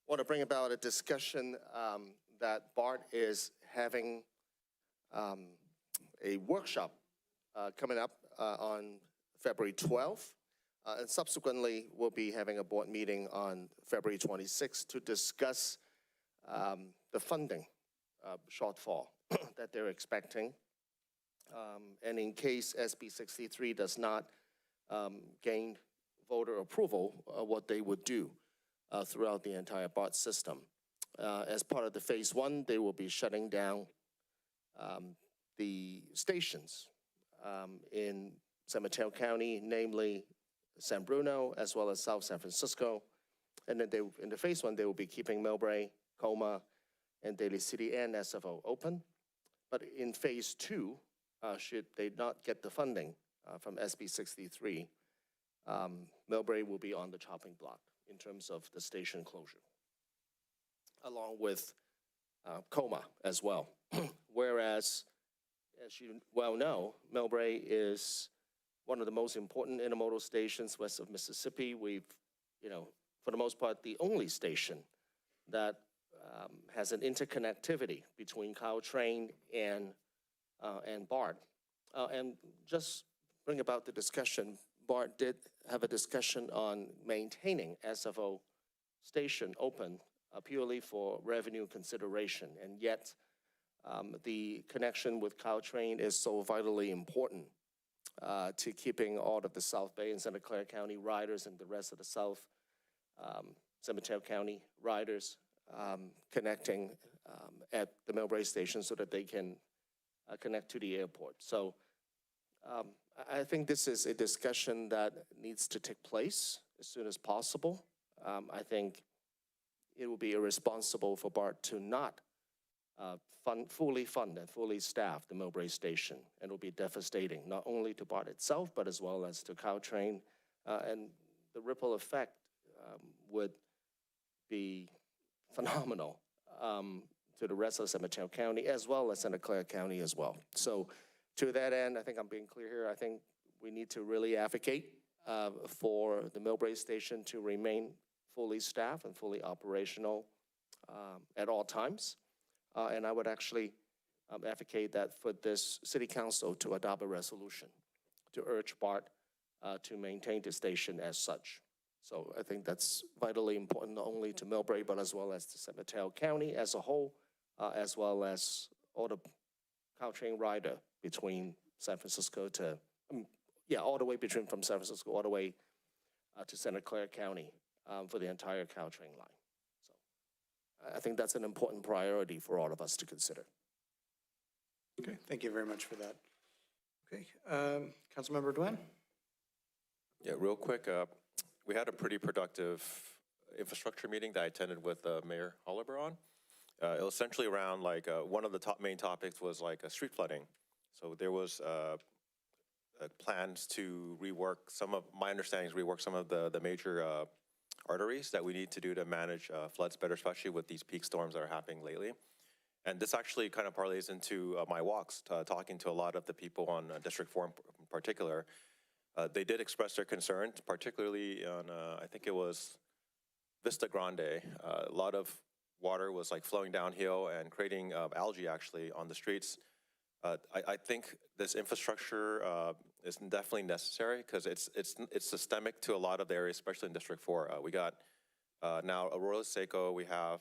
want to bring about a discussion that BART is having a workshop coming up on February 12th And subsequently, we'll be having a board meeting on February 26th to discuss the funding shortfall that they're expecting. And in case SB 63 does not gain voter approval, what they would do throughout the entire BART system. As part of the phase 1, they will be shutting down the stations in San Mateo County, namely San Bruno, as well as South San Francisco. And then in the phase 1, they will be keeping Millbrae, Coma, and Daly City and SFO open. But in phase 2, should they not get the funding from SB 63, Millbrae will be on the chopping block in terms of the station closure, along with Coma as well. Whereas, as you well know, Millbrae is one of the most important intermodal stations west of Mississippi. We've, for the most part, the only station that has an interconnectivity between Caltrain and BART. And just bring about the discussion, BART did have a discussion on maintaining SFO station open purely for revenue consideration, and yet the connection with Caltrain is so vitally important to keeping all of the South Bay and Santa Clara County riders and the rest of the South San Mateo County riders connecting at the Millbrae station so that they can connect to the airport. So I think this is a discussion that needs to take place as soon as possible. I think it will be irresponsible for BART to not fully fund and fully staff the Millbrae station. And it will be devastating, not only to BART itself, but as well as to Caltrain. And the ripple effect would be phenomenal to the rest of San Mateo County, as well as Santa Clara County as well. So to that end, I think I'm being clear here, I think we need to really advocate for the Millbrae station to remain fully staffed and fully operational at all times. And I would actually advocate that for this city council to adopt a resolution to urge BART to maintain the station as such. So I think that's vitally important, not only to Millbrae, but as well as to San Mateo County as a whole, as well as all the Caltrain rider between San Francisco to, all the way from San Francisco all the way to Santa Clara County for the entire Caltrain line. So I think that's an important priority for all of us to consider. Okay, thank you very much for that. Okay, Councilmember Nguyen? Yeah, real quick, we had a pretty productive infrastructure meeting that I attended with Mayor Holliber on. It was essentially around one of the main topics was street flooding. So there was plans to rework my understanding is rework some of the major arteries that we need to do to manage floods better, especially with these peak storms that are happening lately. And this actually kind of parlays into my walks, talking to a lot of the people on District 4 in particular. They did express their concerns, particularly on, I think it was Vista Grande. A lot of water was flowing downhill and creating algae actually on the streets. I think this infrastructure is definitely necessary because it's systemic to a lot of the areas, especially in District 4. We got now Arroyo Seco, we have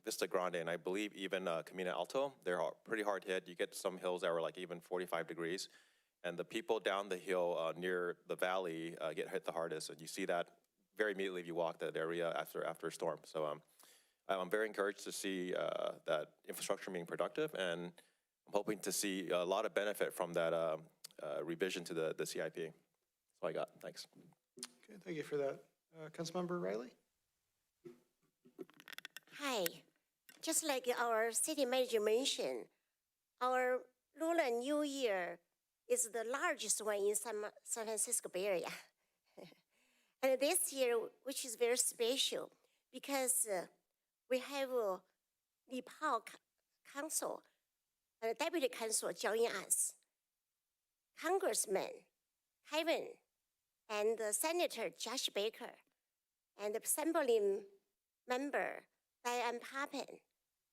Vista Grande, and I believe even Camino Alto. They're pretty hard hit. You get some hills that were even 45 degrees. And the people down the hill near the valley get hit the hardest. And you see that very immediately if you walk that area after a storm. So I'm very encouraged to see that infrastructure being productive, and I'm hoping to see a lot of benefit from that revision to the CIP. That's all I got. Thanks. Okay, thank you for that. Councilmember Riley? Hi. Just like our city manager mentioned, our Lunar New Year is the largest one in San Francisco Bay Area. And this year, which is very special, because we have Nepal Council, Deputy Council joining us, Congressman Kevin, and Senator Josh Baker, and Assembly Member Diane Pappen,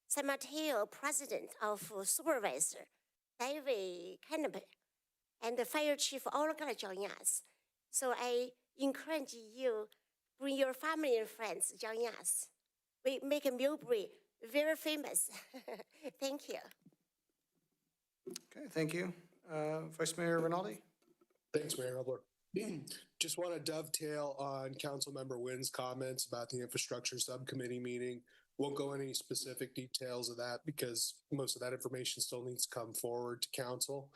San Mateo President of Supervisor David Canopy, and the Fire Chief all gonna join us. So I encourage you, bring your family and friends, join us. We make Millbrae very famous. Thank you. Okay, thank you. Vice Mayor Rinaldi? Thanks, Mayor Hubler. Just want to dovetail on Councilmember Wynn's comments about the infrastructure subcommittee meeting. Won't go into any specific details of that because most of that information still needs to come forward to council.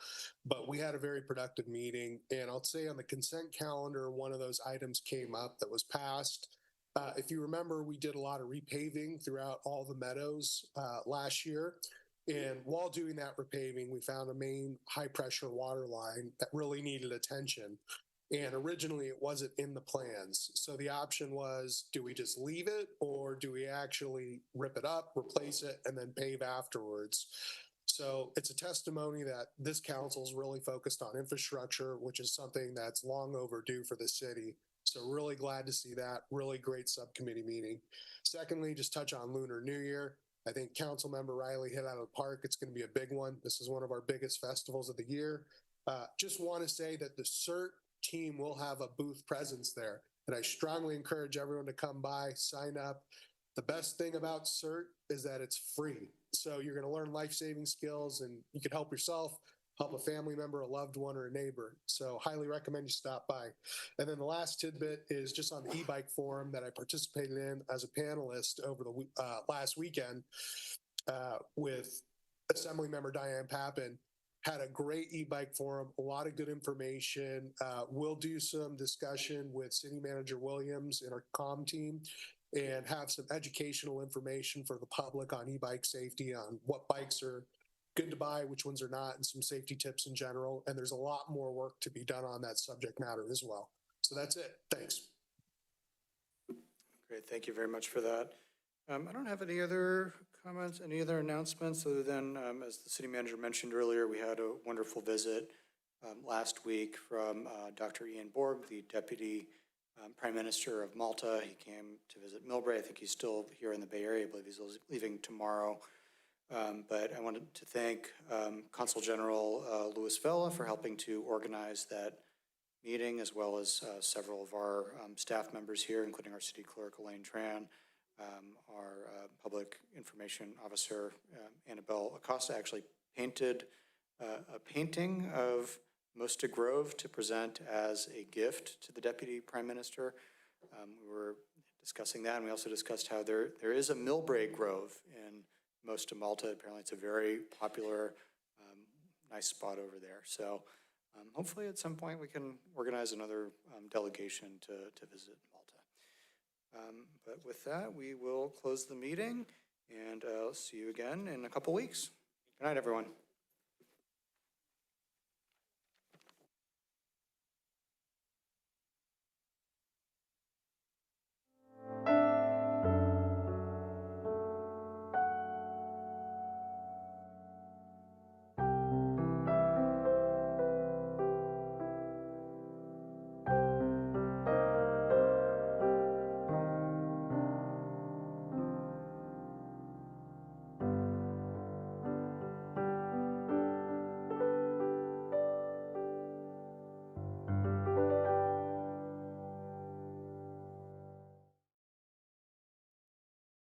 But we had a very productive meeting, and I'll say on the consent calendar, one of those items came up that was passed. If you remember, we did a lot of repaving throughout all the meadows last year. And while doing that repaving, we found a main high pressure water line that really needed attention. And originally it wasn't in the plans. So the option was, do we just leave it or do we actually rip it up, replace it, and then pave afterwards? So it's a testimony that this council is really focused on infrastructure, which is something that's long overdue for the city. So really glad to see that. Really great subcommittee meeting. Secondly, just touch on Lunar New Year. I think Councilmember Riley hit out of the park. It's going to be a big one. This is one of our biggest festivals of the year. Just want to say that the CERT team will have a booth presence there. And I strongly encourage everyone to come by, sign up. The best thing about CERT is that it's free. So you're going to learn life-saving skills and you can help yourself, help a family member, a loved one, or a neighbor. So highly recommend you stop by. And then the last tidbit is just on the e-bike forum that I participated in as a panelist over the last weekend with Assemblymember Diane Pappin. Had a great e-bike forum, a lot of good information. We'll do some discussion with City Manager Williams and our comm team and have some educational information for the public on e-bike safety, on what bikes are good to buy, which ones are not, and some safety tips in general. And there's a lot more work to be done on that subject matter as well. So that's it. Thanks. Great, thank you very much for that. I don't have any other comments, any other announcements other than, as the city manager mentioned earlier, we had a wonderful visit last week from Dr. Ian Borg, the Deputy Prime Minister of Malta. He came to visit Millbrae. I think he's still here in the Bay Area. I believe he's leaving tomorrow. But I wanted to thank Consul General Louis Vela for helping to organize that meeting, as well as several of our staff members here, including our city clerk, Elaine Tran, our public information officer, Annabelle Acosta, actually painted a painting of Mosta Grove to present as a gift to the Deputy Prime Minister. We were discussing that, and we also discussed how there is a Millbrae Grove in Mosta, Malta. Apparently it's a very popular, nice spot over there. So hopefully at some point we can organize another delegation to visit Malta. But with that, we will close the meeting, and I'll see you again in a couple weeks. Good night, everyone.